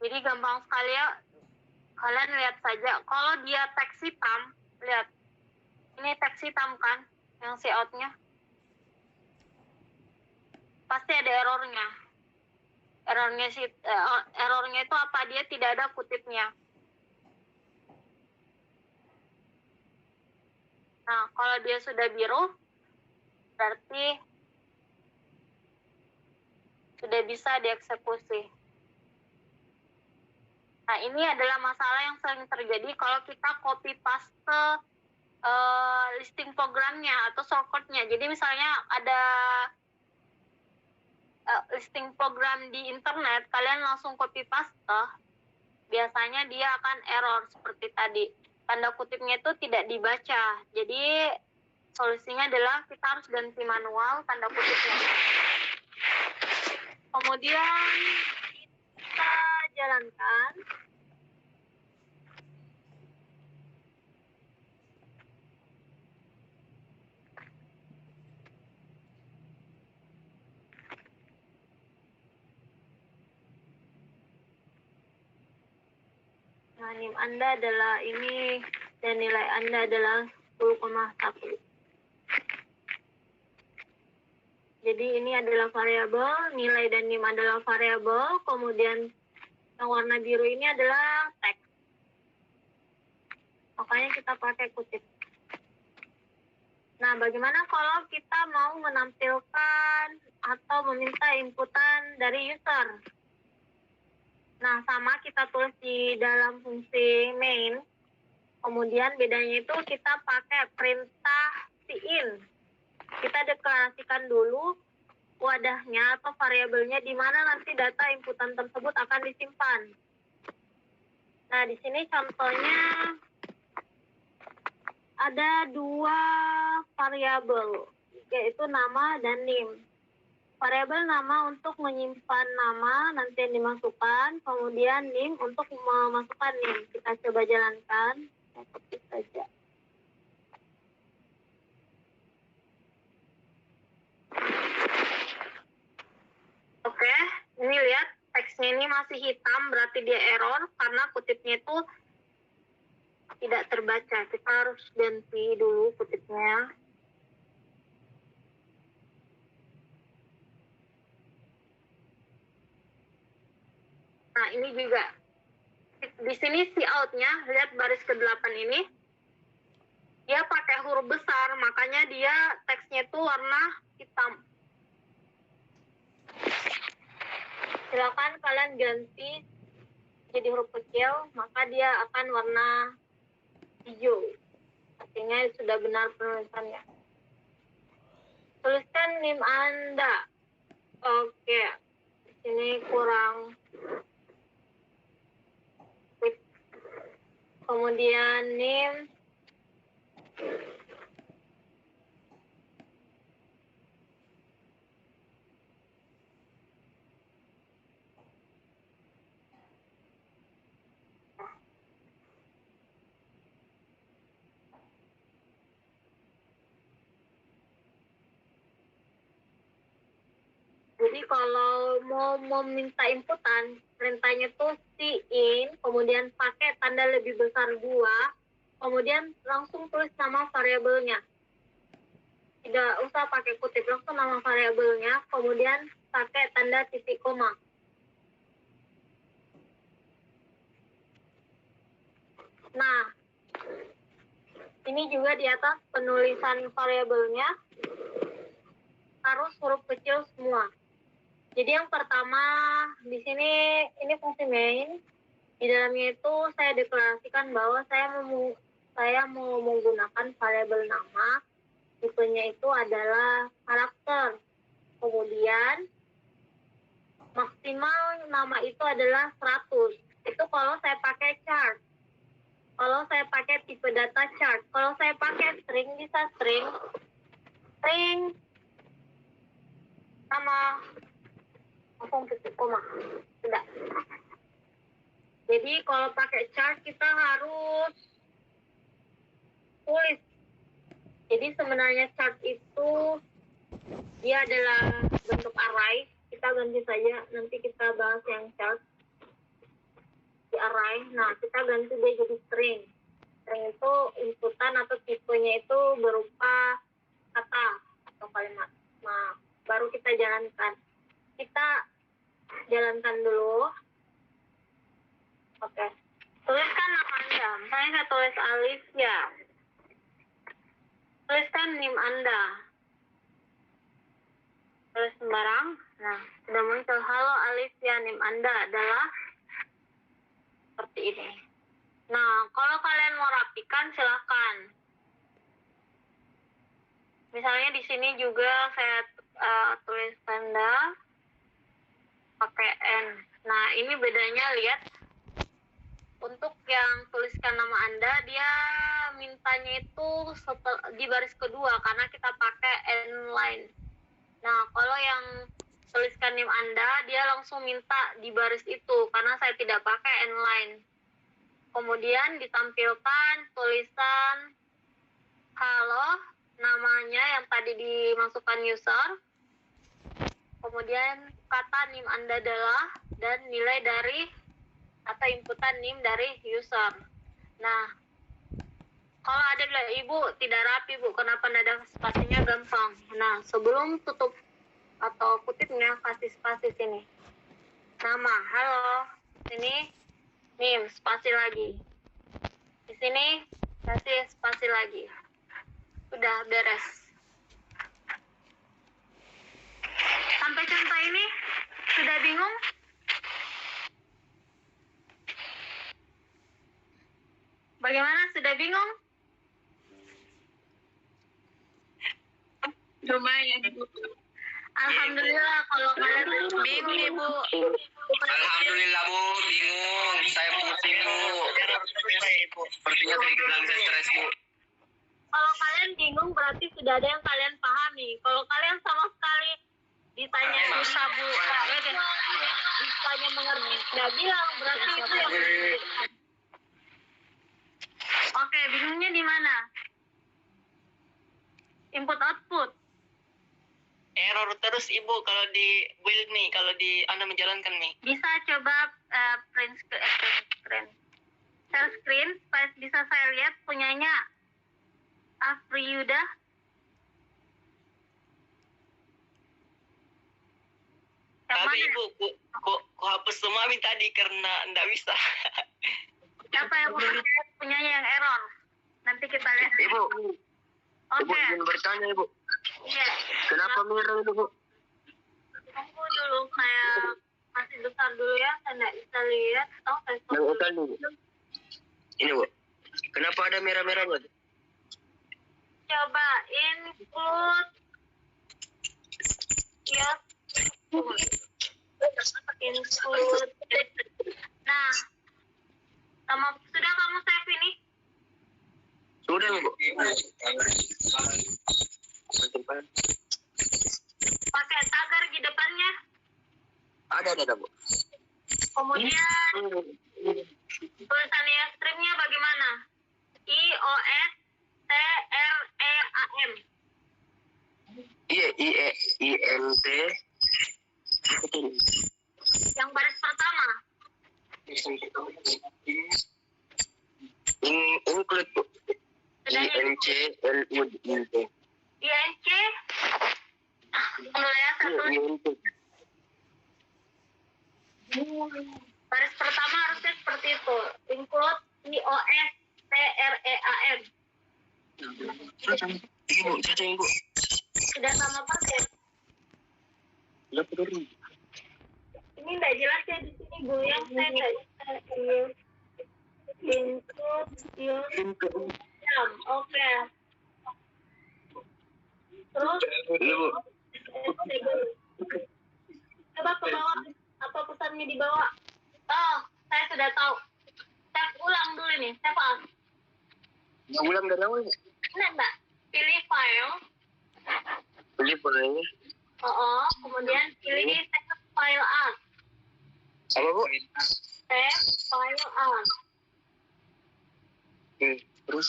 Jadi gampang sekali ya. Kalian lihat saja, kalau dia teks hitam, lihat. Ini teks hitam kan, yang si out-nya. Pasti ada errornya. Errornya itu apa? Dia tidak ada kutipnya. Nah, kalau dia sudah biru, berarti sudah bisa dieksekusi. Nah, ini adalah masalah yang sering terjadi kalau kita copy paste listing programnya atau shortcut-nya. Jadi misalnya ada listing program di internet, kalian langsung copy paste, biasanya dia akan error seperti tadi. Tanda kutipnya itu tidak dibaca. Jadi solusinya adalah kita harus ganti manual tanda kutipnya. Kemudian kita jalankan. Nah, NIM Anda adalah ini dan nilai Anda adalah 10,1. Jadi ini adalah variabel, nilai dan NIM adalah variabel, kemudian yang warna biru ini adalah teks. Makanya kita pakai kutip. Nah, bagaimana kalau kita mau menampilkan atau meminta inputan dari user? Nah, sama kita tulis di dalam fungsi main. Kemudian bedanya itu kita pakai perintah cin. Kita deklarasikan dulu wadahnya atau variabelnya di mana nanti data inputan tersebut akan disimpan. Nah, di sini contohnya ada dua variabel, yaitu nama dan NIM. Variabel nama untuk menyimpan nama nanti yang dimasukkan, kemudian NIM untuk memasukkan NIM. Kita coba jalankan, ketik saja. Oke, ini lihat teksnya ini masih hitam, berarti dia error karena kutipnya itu tidak terbaca. Kita harus ganti dulu kutipnya. Nah, ini juga. Di sini si out-nya, lihat baris ke-8 ini. dia pakai huruf besar, makanya dia teksnya itu warna hitam. Silakan kalian ganti jadi huruf kecil, maka dia akan warna hijau. Artinya sudah benar penulisannya. Tuliskan NIM Anda. Oke, di sini kurang. Kemudian NIM. Jadi kalau mau minta inputan, perintahnya tuh in, kemudian pakai tanda lebih besar 2, kemudian langsung tulis nama variabelnya. Tidak usah pakai kutip, langsung nama variabelnya, kemudian pakai tanda titik koma. Nah, ini juga di atas penulisan variabelnya harus huruf kecil semua. Jadi yang pertama di sini ini fungsi main. Di dalamnya itu saya deklarasikan bahwa saya mau menggunakan variabel nama. Tipenya itu adalah karakter. Kemudian maksimal nama itu adalah 100. Itu kalau saya pakai chart. Kalau saya pakai tipe data chart. Kalau saya pakai string bisa string sama langsung titik koma. Sudah. Jadi kalau pakai chart kita harus tulis. Jadi sebenarnya chart itu dia adalah bentuk array. Kita ganti saja, nanti kita bahas yang chart di array. Nah, kita ganti dia jadi string. String itu inputan atau tipenya itu berupa kata atau kalimat. Nah, baru kita jalankan. Kita jalankan dulu. Oke. Tuliskan nama Anda. Misalnya saya tulis Alicia. Tuliskan NIM Anda. Tulis sembarang. Nah, sudah muncul. Halo Alicia, NIM Anda adalah seperti ini. Nah, kalau kalian mau rapikan, silakan. Misalnya di sini juga saya tulis tanda pakai N. Nah, ini bedanya, lihat. Untuk yang tuliskan nama Anda, dia mintanya itu di baris kedua karena kita pakai N line. Nah, kalau yang tuliskan NIM Anda, dia langsung minta di baris itu karena saya tidak pakai N line. Kemudian ditampilkan tulisan halo, namanya yang tadi dimasukkan user. Kemudian kata NIM Anda adalah dan nilai dari atau inputan NIM dari user. Nah, kalau ada bilang, Ibu tidak rapi, Bu, kenapa nada spasinya gampang? Nah, sebelum tutup atau kutipnya, kasih spasi sini. Nama, halo. Sini, NIM, spasi lagi. Di sini, kasih spasi lagi. Udah beres. Sampai contoh ini, sudah bingung? Bagaimana? Sudah bingung?
Lumayan.
Alhamdulillah kalau kalian
Bingung, Ibu.
Alhamdulillah Bu, bingung. Saya pusing Bu. Sepertinya sedikit lagi stres Bu.
Kalau kalian bingung berarti sudah ada yang kalian pahami. Kalau kalian sama sekali ditanya
Susah, Bu.
ditanya mengerti nggak bilang, berarti itu yang Oke, bingungnya di mana? Input output.
Error terus Ibu kalau di build nih, kalau di Anda menjalankan nih.
Bisa coba print screen. Share screen supaya bisa saya lihat punyanya Afri Yuda. Yang
Tapi
mana?
Ibu, kok hapus semua tadi karena nggak bisa.
Siapa yang punyanya yang error? Nanti kita lihat.
Ibu,
Oke.
Ibu ingin bertanya Ibu.
Iya.
Kenapa merah itu Bu?
Tunggu dulu, kayak masih besar dulu ya. Saya nggak bisa lihat. Oh, saya stop
Yang
dulu.
utama Bu. Ini Bu. Kenapa ada merah-merahnya?
Coba include yes. Include. Nah, sudah kamu save ini?
Sudah Bu.
Pakai tagar di depannya.
Ada Bu.
Kemudian tulisan streamnya bagaimana? IOSTREAM.
Iya, IENT.
Yang baris pertama.
Include Bu. INCLUD.
INC. Tunggu ya, satu. Baris pertama harusnya seperti itu. Include IOSTREAM.
Ibu, cacing Bu.
Sudah sama pakai. Ini nggak jelas ya di sini Bu, yang saya nggak include oke. Terus
Iya Bu.
coba ke bawah, apa pesannya di bawah? Oh, saya sudah tahu. Save ulang dulu nih, save as.
Ulang dari awal.
Enggak. Pilih file.
Pilih filenya.
Kemudian pilih save file as.
Apa Bu?
Save file as.
Terus?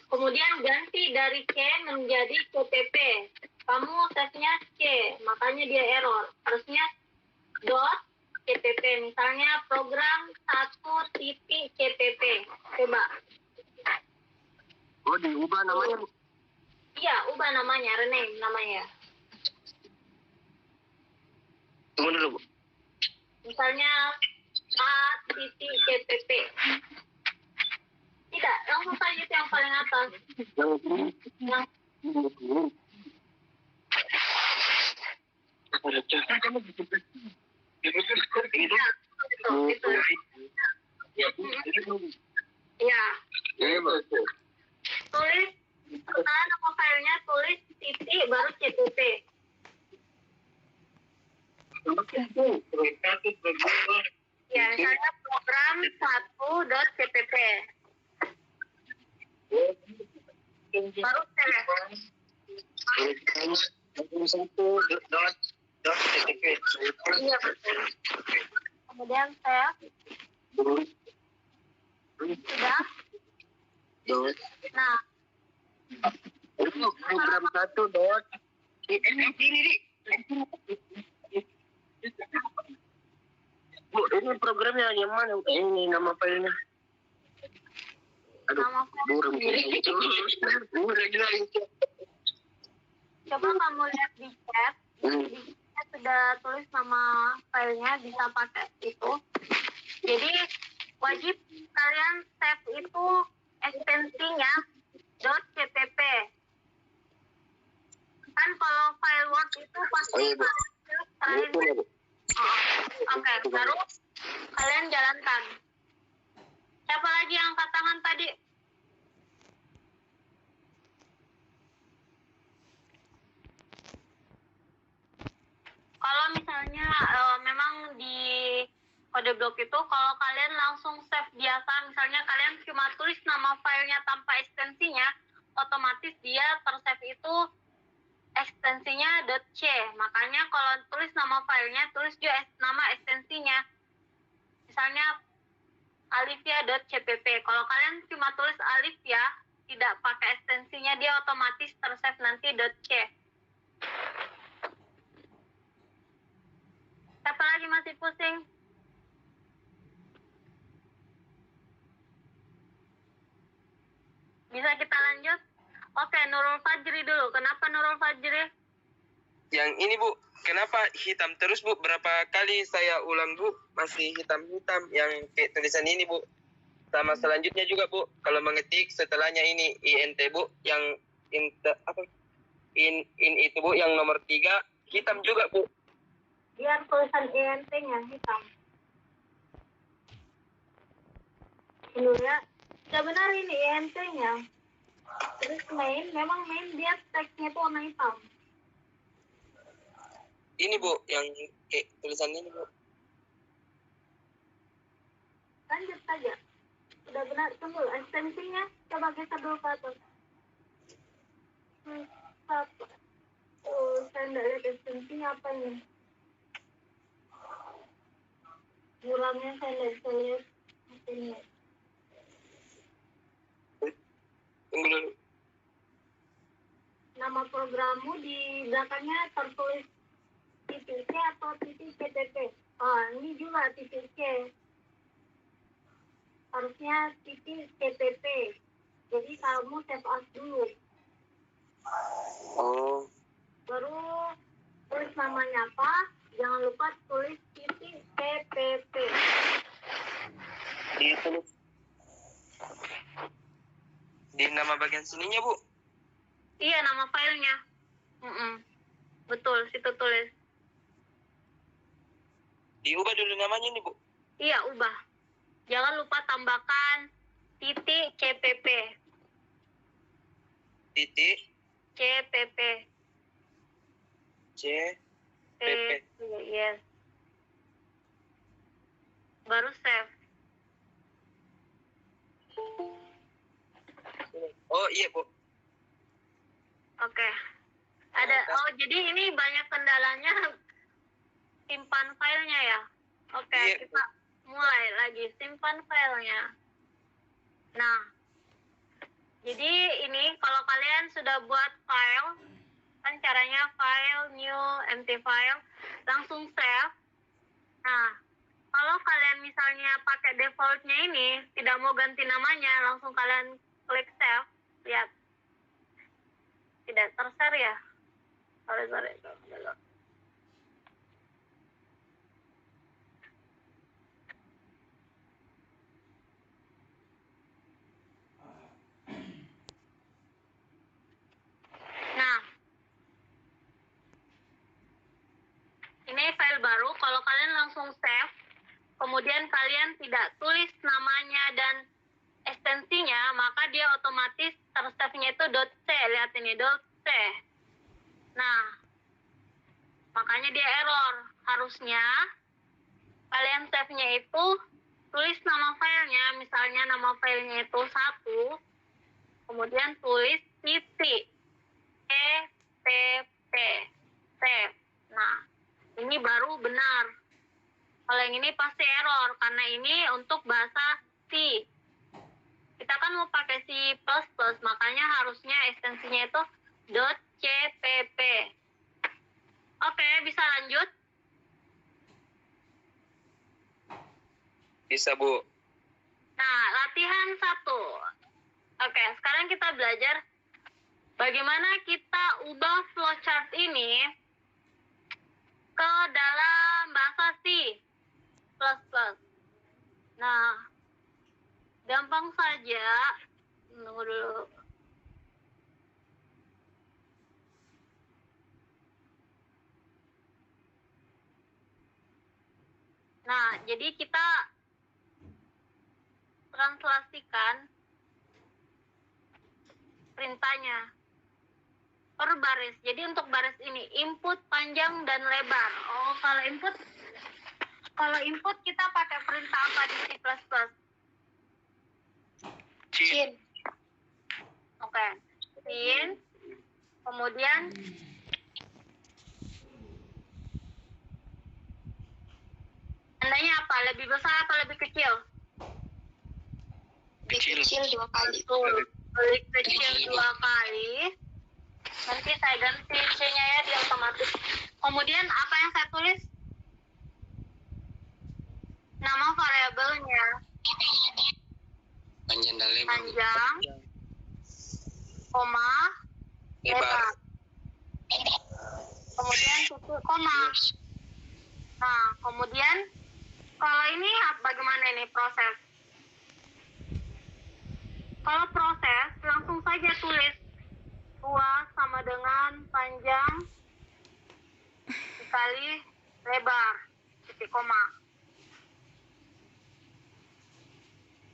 Kemudian ganti dari C menjadi CPP. Kamu save-nya C, makanya dia error. Harusnya dot CPP, misalnya program 1.cpp. Coba.
Oh, diubah namanya Bu.
Iya, ubah namanya, rename namanya.
Tunggu dulu Bu.
Misalnya A.cpp. Tidak, langsung saja itu yang paling atas. Yang itu. Ya. Tulis setelah nama filenya, tulis titik baru CPP. Ya, misalnya program 1.cpp. Baru save. Iya, betul. Kemudian save. Sudah. Nah,
Program 1 dot. Bu, ini programnya yang mana? Ini nama filenya. Aduh,
nama
burung. Burung lagi.
coba kamu lihat di chat. Di chat sudah tulis nama filenya, bisa pakai itu. Jadi wajib kalian save itu ekstensinya .cpp. Kan kalau file Word itu pasti terakhir. Oke, baru kalian jalankan. Siapa lagi yang angkat tangan tadi? Kalau misalnya memang di kode blok itu, kalau kalian langsung save biasa, misalnya kalian cuma tulis nama filenya tanpa ekstensinya, otomatis dia tersave itu ekstensinya .c. Makanya kalau tulis nama filenya, tulis juga nama ekstensinya. Misalnya alifia.cpp. Kalau kalian cuma tulis alif ya, tidak pakai ekstensinya, dia otomatis tersave nanti .c. Siapa lagi masih pusing? Bisa kita lanjut? Oke, Nurul Fajri dulu. Kenapa Nurul Fajri?
Yang ini Bu, kenapa hitam terus Bu? Berapa kali saya ulang Bu, masih hitam-hitam yang kayak tulisan ini Bu. Sama selanjutnya juga Bu, kalau mengetik setelahnya ini INT Bu, yang in itu Bu, yang nomor 3 hitam juga Bu.
Biar tulisan INT-nya hitam. Dulunya tidak benar ini INT-nya. Terus memang main dia teksnya itu warna hitam.
Ini Bu, yang tulisan ini Bu.
Lanjut saja. Sudah benar, tunggu ekstensinya. Coba geser dulu ke atas. Saya tidak lihat ekstensinya apa ini. Ulangnya saya tidak bisa lihat. Ini.
Tunggu dulu.
Nama programmu di belakangnya tertulis titik C atau titik CTP. Oh, ini juga titik C. Harusnya titik CTP. Jadi kamu save as dulu.
Oh.
Baru tulis namanya apa. Jangan lupa tulis titik CPP.
Ditulis di nama bagian sininya Bu.
Iya, nama filenya. Betul, situ tulis.
Diubah dulu namanya nih Bu.
Iya, ubah. Jangan lupa tambahkan titik CPP.
Titik
CPP.
CPP.
Yes. Baru save.
Oh iya Bu.
Oke. Jadi ini banyak kendalanya simpan filenya ya. Oke,
Iya,
kita mulai lagi simpan filenya. Nah, jadi ini kalau kalian sudah buat file, kan caranya file, new, empty file, langsung save. Nah, kalau kalian misalnya pakai defaultnya ini, tidak mau ganti namanya, langsung kalian klik save. Lihat. Tidak tershare ya. Sorry. Nah, ini file baru. Kalau kalian langsung save, kemudian kalian tidak tulis namanya dan ekstensinya, maka dia otomatis tersave-nya itu .c. Lihat ini, .c. Nah, makanya dia error. Harusnya kalian save-nya itu tulis nama filenya. Misalnya nama filenya itu 1, kemudian tulis titik CPP. Save. Nah, ini baru benar. Kalau yang ini pasti error, karena ini untuk bahasa C. Kita kan mau pakai C++, makanya harusnya ekstensinya itu .cpp. Oke, bisa lanjut?
Bisa Bu.
Nah, latihan 1. Oke, sekarang kita belajar bagaimana kita ubah flowchart ini ke dalam bahasa C++. Nah, gampang saja. Tunggu dulu. Nah, jadi kita translasikan perintahnya per baris. Jadi untuk baris ini input panjang dan lebar. Oh, kalau input kita pakai perintah apa di C++?
Cin.
Oke. Cin. Kemudian tandanya apa? Lebih besar atau lebih kecil?
Kecil.
2 kali.
Lebih kecil 2 kali. Nanti saya ganti C-nya ya, di otomatis. Kemudian apa yang saya tulis? Nama variabelnya.
Panjang dan lebar.
Panjang, koma, lebar. Kemudian titik koma. Nah, kemudian kalau ini bagaimana ini proses?
Kalau proses, langsung saja tulis luas sama dengan panjang dikali lebar, titik koma.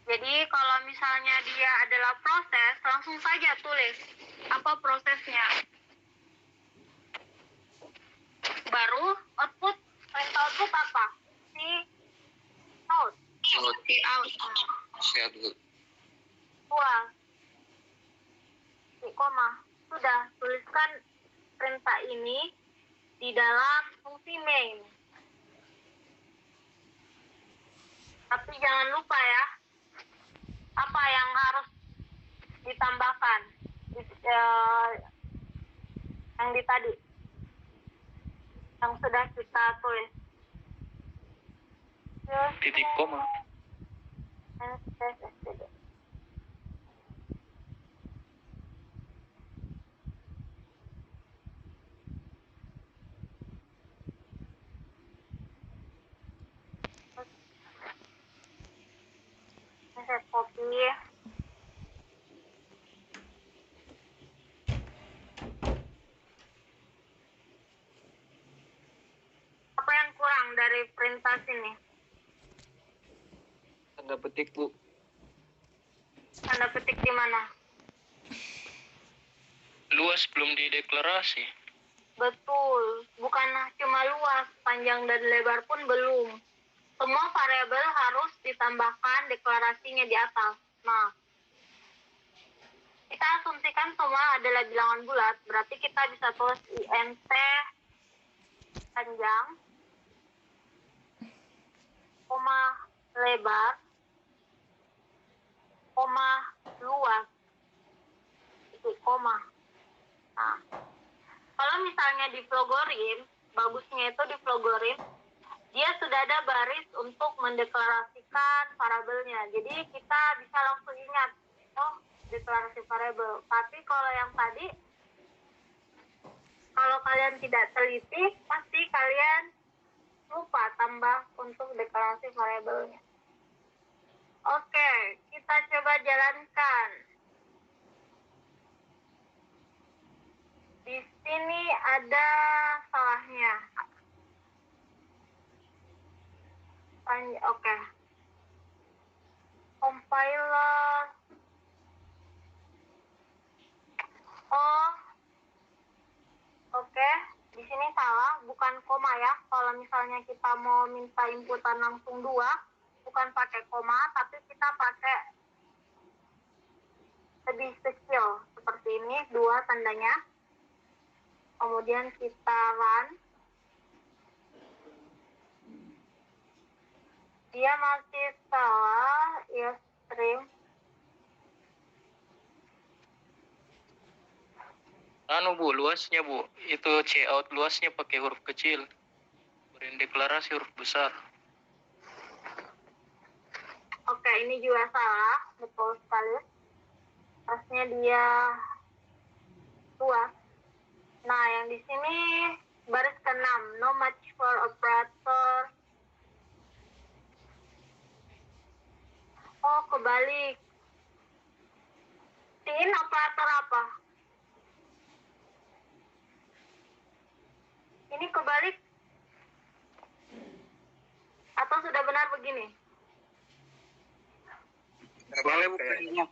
Jadi kalau misalnya dia adalah proses, langsung saja tulis apa prosesnya. Baru output, perintah output apa? Si out. Si out.
Siap, Bu.
Luas. Titik koma. Sudah, tuliskan perintah ini di dalam fungsi main. Tapi jangan lupa ya, apa yang harus ditambahkan yang di tadi, yang sudah kita tulis.
Titik koma.
Saya copy. Apa yang kurang dari perintah sini?
Tanda petik, Bu.
Tanda petik di mana?
Luas belum dideklarasi.
Betul, bukan cuma luas, panjang dan lebar pun belum. Semua variabel harus ditambahkan deklarasinya di atas. Nah, kita asumsikan semua adalah bilangan bulat, berarti kita bisa tulis INT panjang, koma lebar, koma luas, titik koma. Nah, kalau misalnya di Flogorim, bagusnya itu di Flogorim, dia sudah ada baris untuk mendeklarasikan variabelnya. Jadi kita bisa langsung ingat, oh deklarasi variabel. Tapi kalau yang tadi, kalau kalian tidak teliti, pasti kalian lupa tambah untuk deklarasi variabelnya. Oke, kita coba jalankan. Di sini ada salahnya. Oke. Compiler. Oh. Oke, di sini salah, bukan koma ya. Kalau misalnya kita mau minta inputan langsung 2, bukan pakai koma, tapi kita pakai lebih kecil. Seperti ini, 2 tandanya. Kemudian kita run. Dia masih salah, ya stream.
Bu, luasnya, Bu. Itu cout luasnya pakai huruf kecil. Beriin deklarasi huruf besar.
Oke, ini juga salah, betul sekali. Harusnya dia luas. Nah, yang di sini baris ke-6, no match for operator. Oh, kebalik. Sin operator apa? Ini kebalik? Atau sudah benar begini?
Boleh bukannya.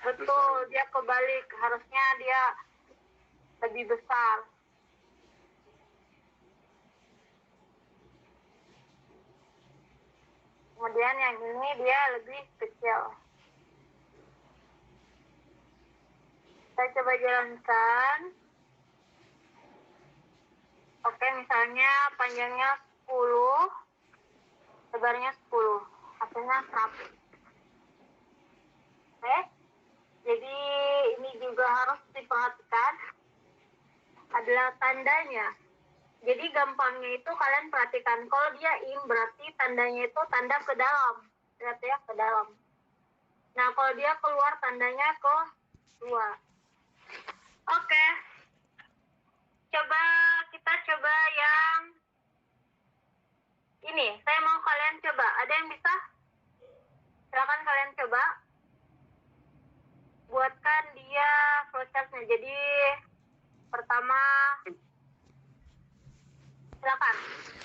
Betul, dia kebalik. Harusnya dia lebih besar. Kemudian yang ini dia lebih kecil. Kita coba jalankan. Oke, misalnya panjangnya 10, lebarnya 10. Hasilnya 100. Oke. Jadi ini juga harus diperhatikan adalah tandanya. Jadi gampangnya itu kalian perhatikan, kalau dia in berarti tandanya itu tanda ke dalam. Lihat ya, ke dalam. Nah, kalau dia keluar tandanya ke luar. Oke. Kita coba yang ini. Saya mau kalian coba. Ada yang bisa? Silakan kalian coba buatkan dia flowchartnya. Jadi pertama, silakan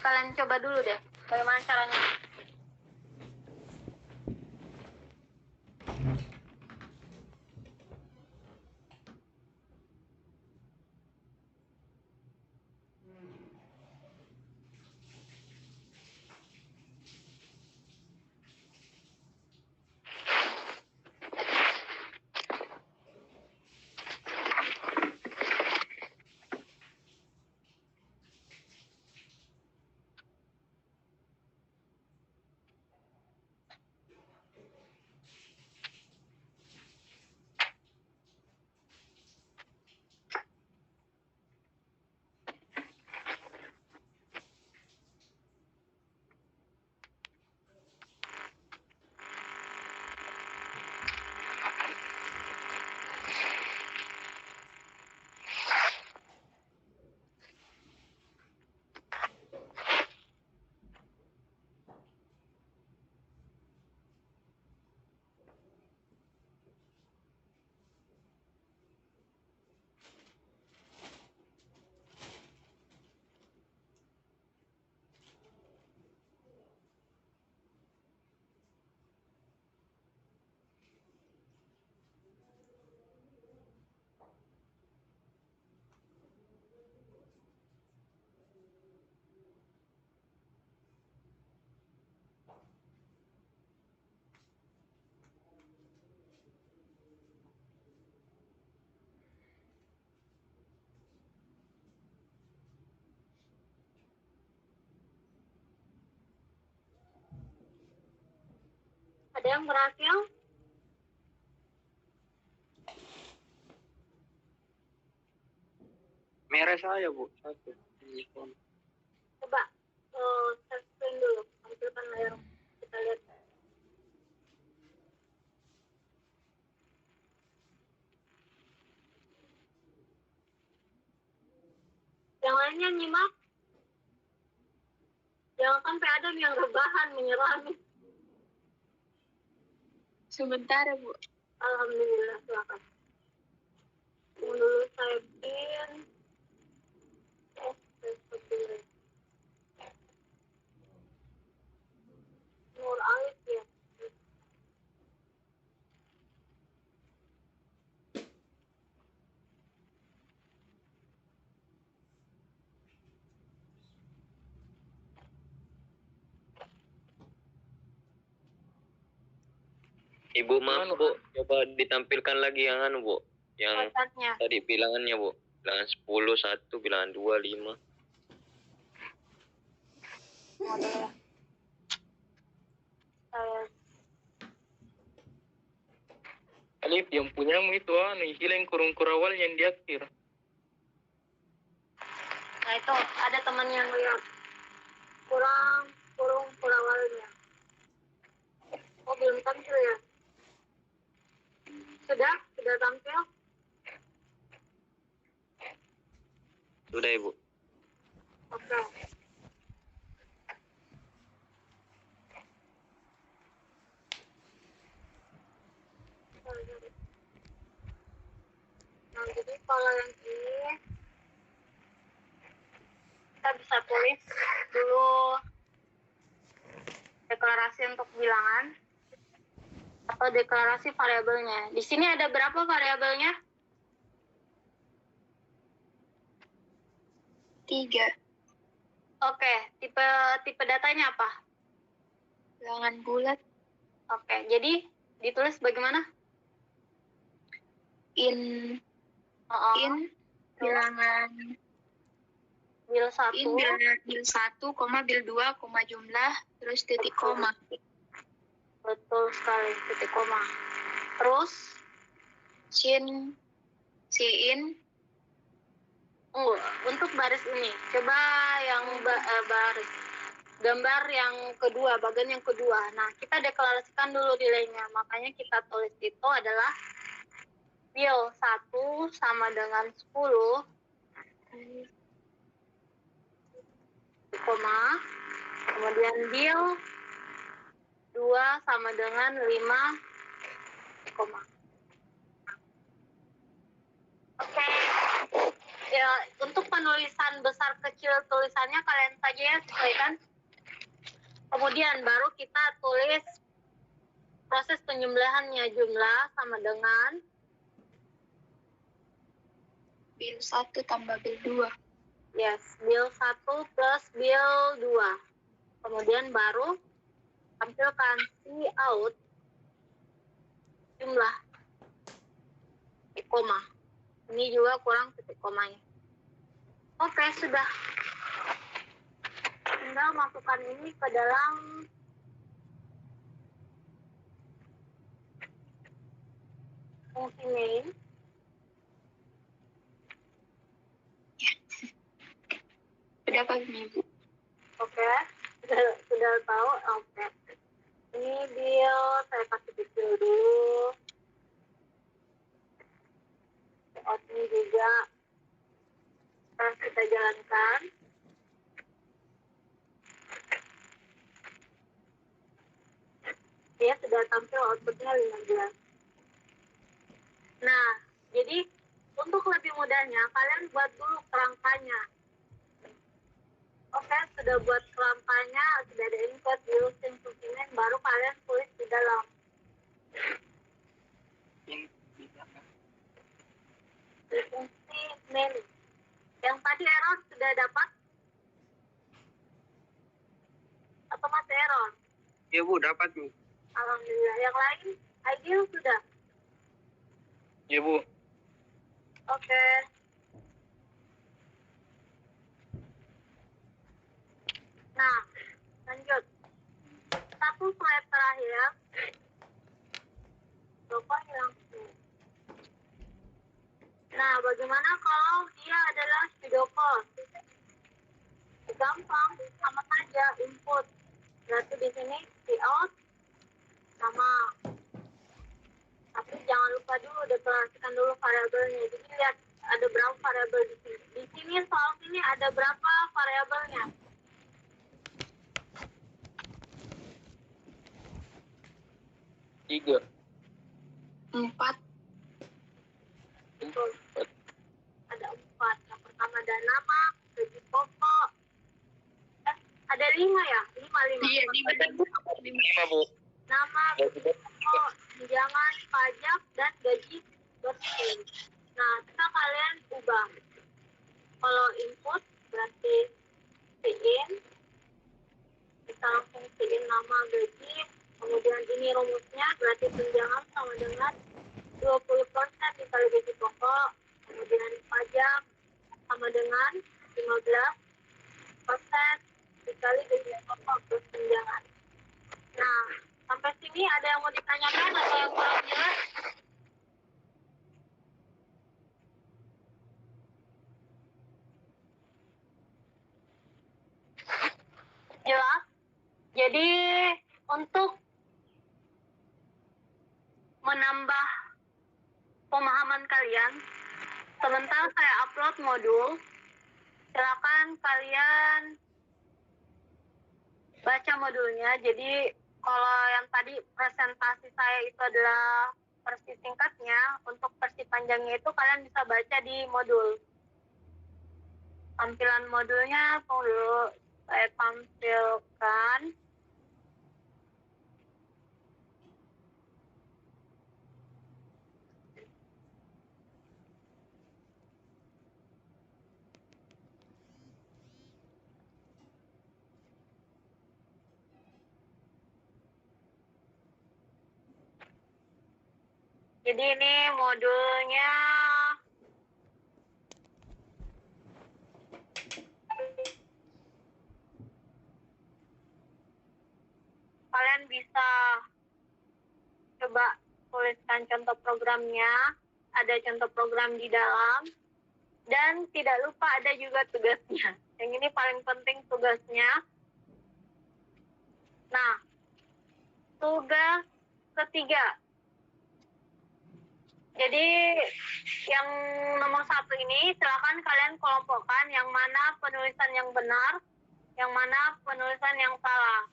kalian coba dulu deh bagaimana caranya. Ada yang berhasil?
Merah saya, Bu. Satu.
Coba share screen dulu, tampilkan layar kita lihat. Yang lainnya nyimak. Jangan sampai ada yang rebahan menyerah.
Sebentar ya, Bu.
Alhamdulillah, silakan. Dulu saya pin. Nur Alif ya.
Ibu maaf, Bu. Coba ditampilkan lagi yang anu, Bu. Yang
Flowchartnya.
tadi bilangannya, Bu. Bilangan 10, 1, bilangan 2, 5.
Model ya. Saya
Alif, yang punyamu itu anu, hilang kurung kurawal yang di akhir.
Nah itu ada teman yang lihat kurung awalnya. Oh belum tampil ya? Sudah tampil?
Sudah, Ibu.
Oke. Nah jadi kalau yang ini kita bisa tulis dulu deklarasi untuk bilangan atau deklarasi variabelnya. Di sini ada berapa variabelnya?
3.
Oke, tipe datanya apa?
Bilangan bulat.
Oke, jadi ditulis bagaimana?
In bilangan
Bil 1.
in bil 1, koma bil 2, koma jumlah, terus titik koma.
Betul sekali, titik koma. Terus
Sin
untuk baris ini, coba yang baris gambar yang kedua, bagian yang kedua. Nah, kita deklarasikan dulu nilainya. Makanya kita tulis itu adalah bil 1 sama dengan 10, koma, kemudian bil 2
2 sama dengan 5 koma. Oke. Ya, untuk penulisan besar kecil tulisannya kalian saja ya sesuaikan. Kemudian baru kita tulis proses penjumlahannya. Jumlah sama dengan
bil 1 tambah bil 2.
yes, bil 1 plus bil 2. Kemudian baru tampilkan Cout jumlah koma. Ini juga kurang titik komanya. Oke, sudah. Tinggal masukkan ini ke dalam fungsi main.
Sudah pagi, Bu.
Oke, sudah tahu. Oke. Ini bil saya kasih kecil dulu. Ini juga kita jalankan. Dia sudah tampil outputnya 15. Nah, jadi untuk lebih mudahnya kalian buat dulu kerangkanya. Oke, sudah buat kerangkanya, sudah ada input, using function, baru kalian tulis di dalam. Di fungsi main. Yang tadi error sudah dapat? Atau masih error?
Iya Bu, dapat Bu.
Alhamdulillah. Yang lain, ideal sudah?
Iya Bu.
Oke. Nah, lanjut. Satu slide terakhir. Coba hilang. Nah, bagaimana kalau dia adalah pseudocode? Gampang, sama saja input. Berarti di sini cout sama. Tapi jangan lupa dulu deklarasikan dulu variabelnya. Jadi lihat ada berapa variabel di sini. Di sini soal sini ada berapa variabelnya?
Tiga.
4.
Betul. Ada 4. Yang pertama ada nama, gaji pokok. Ada 5 ya? 5.
Iya, 5.
5 Bu.
Nama, gaji pokok, tunjangan, pajak, dan gaji bersih. Nah, kita kalian ubah. Kalau input berarti in. Kita langsung in nama, gaji. Kemudian ini rumusnya berarti tunjangan sama dengan 20% dikali gaji pokok. Kemudian pajak sama dengan 15% dikali gaji pokok plus tunjangan. Nah, sampai sini ada yang mau ditanyakan atau yang kurang jelas? Jelas? Jadi, untuk menambah pemahaman kalian, sebentar saya upload modul. Silakan kalian baca modulnya. Jadi kalau yang tadi presentasi saya itu adalah versi singkatnya, untuk versi panjangnya itu kalian bisa baca di modul. Tampilan modulnya tunggu dulu saya tampilkan. Jadi ini modulnya kalian bisa coba tuliskan contoh programnya, ada contoh program di dalam, dan tidak lupa ada juga tugasnya. Yang ini paling penting tugasnya. Nah, tugas ketiga. Jadi yang nomor 1 ini silakan kalian kelompokkan yang mana penulisan yang benar, yang mana penulisan yang salah.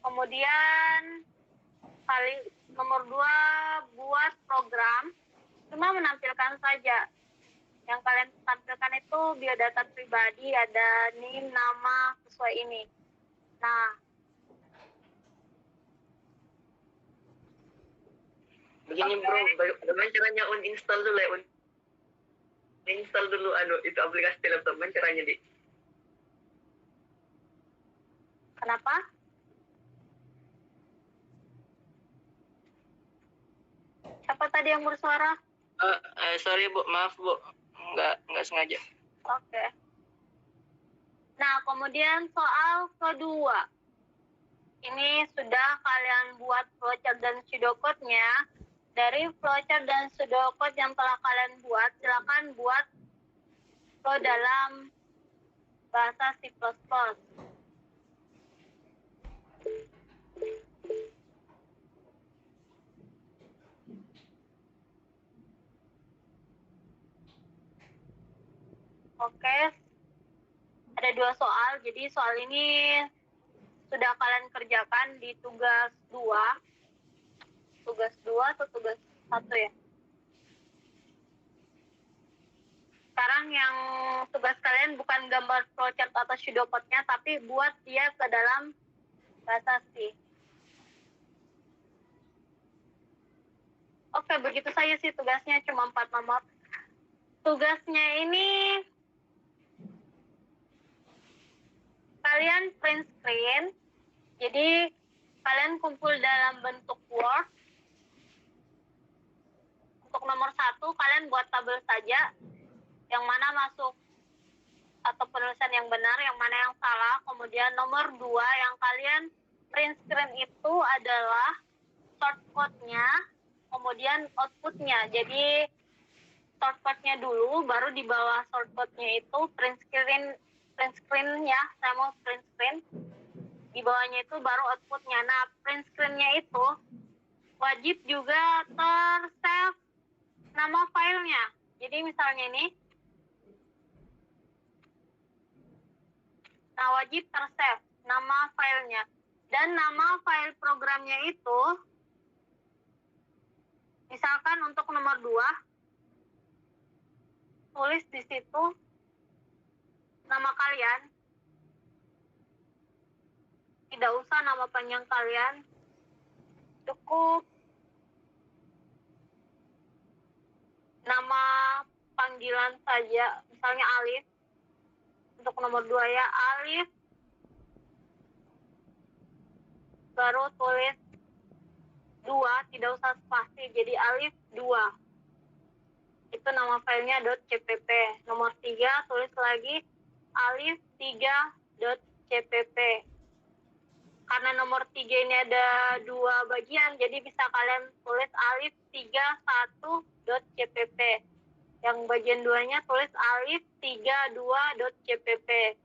Kemudian nomor 2, buat program, cuma menampilkan saja. Yang kalian tampilkan itu biodata pribadi, ada NIM, nama, sesuai ini. Nah,
Begini bro, bagaimana caranya uninstall dulu ya? Uninstall dulu itu aplikasi laptop, bagaimana caranya di?
kenapa? Siapa tadi yang bersuara?
Sorry Bu, maaf Bu. Nggak sengaja.
Oke. Nah, kemudian soal kedua. Ini sudah kalian buat flowchart dan pseudocode-nya. Dari flowchart dan pseudocode yang telah kalian buat, silakan buat ke dalam bahasa C++. Oke, ada 2 soal. Jadi soal ini sudah kalian kerjakan di tugas 2. Tugas 2 atau tugas 1 ya? Sekarang yang tugas kalian bukan gambar flowchart atau pseudocode-nya, tapi buat dia ke dalam bahasa C. Oke, begitu saja sih tugasnya, cuma 4 nomor. Tugasnya ini kalian print screen, jadi kalian kumpul dalam bentuk Word. Untuk nomor 1, kalian buat tabel saja, yang mana masuk atau penulisan yang benar, yang mana yang salah. Kemudian nomor 2, yang kalian print screen itu adalah shortcut-nya, kemudian output-nya. Jadi shortcut-nya dulu, baru di bawah shortcut-nya itu print screen ya, saya mau print screen. Di bawahnya itu baru output-nya. Nah, print screen-nya itu wajib juga ter-save nama filenya. Jadi misalnya ini, nah wajib ter-save nama filenya. Dan nama file programnya itu, misalkan untuk nomor 2, tulis di situ nama kalian. Tidak usah nama panjang kalian. Cukup nama panggilan saja. Misalnya Alif. Untuk nomor 2 ya, Alif. Baru tulis 2, tidak usah spasi. Jadi Alif 2. Itu nama filenya .cpp. Nomor 3 tulis lagi Alif 3.cpp. Karena nomor 3 ini ada 2 bagian, jadi bisa kalian tulis Alif 31.cpp. Yang bagian 2-nya tulis Alif 32.cpp.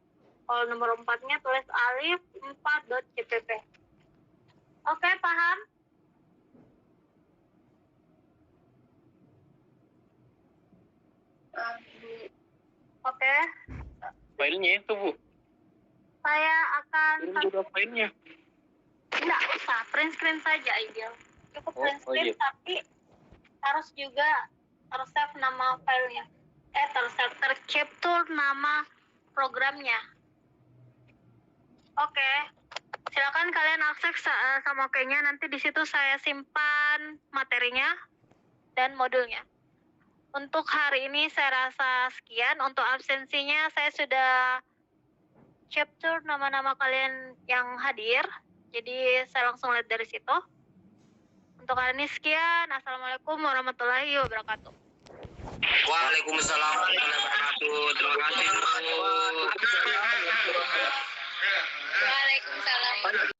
Kalau nomor 4-nya tulis Alif 4.cpp. Oke, paham? Oke.
Filenya itu Bu.
Saya akan...
Kirim juga filenya.
Tidak usah, print screen saja ideal. Cukup print screen,
iya.
tapi harus juga ter-save nama filenya. Tercapture nama programnya. Oke. Silakan kalian akses sama oke-nya. Nanti di situ saya simpan materinya dan modulnya. Untuk hari ini saya rasa sekian. Untuk absensinya saya sudah capture nama-nama kalian yang hadir. Jadi saya langsung lihat dari situ. Untuk hari ini sekian. Assalamualaikum warahmatullahi wabarakatuh.
Waalaikumsalam warahmatullahi wabarakatuh. Terima kasih.
Waalaikumsalam.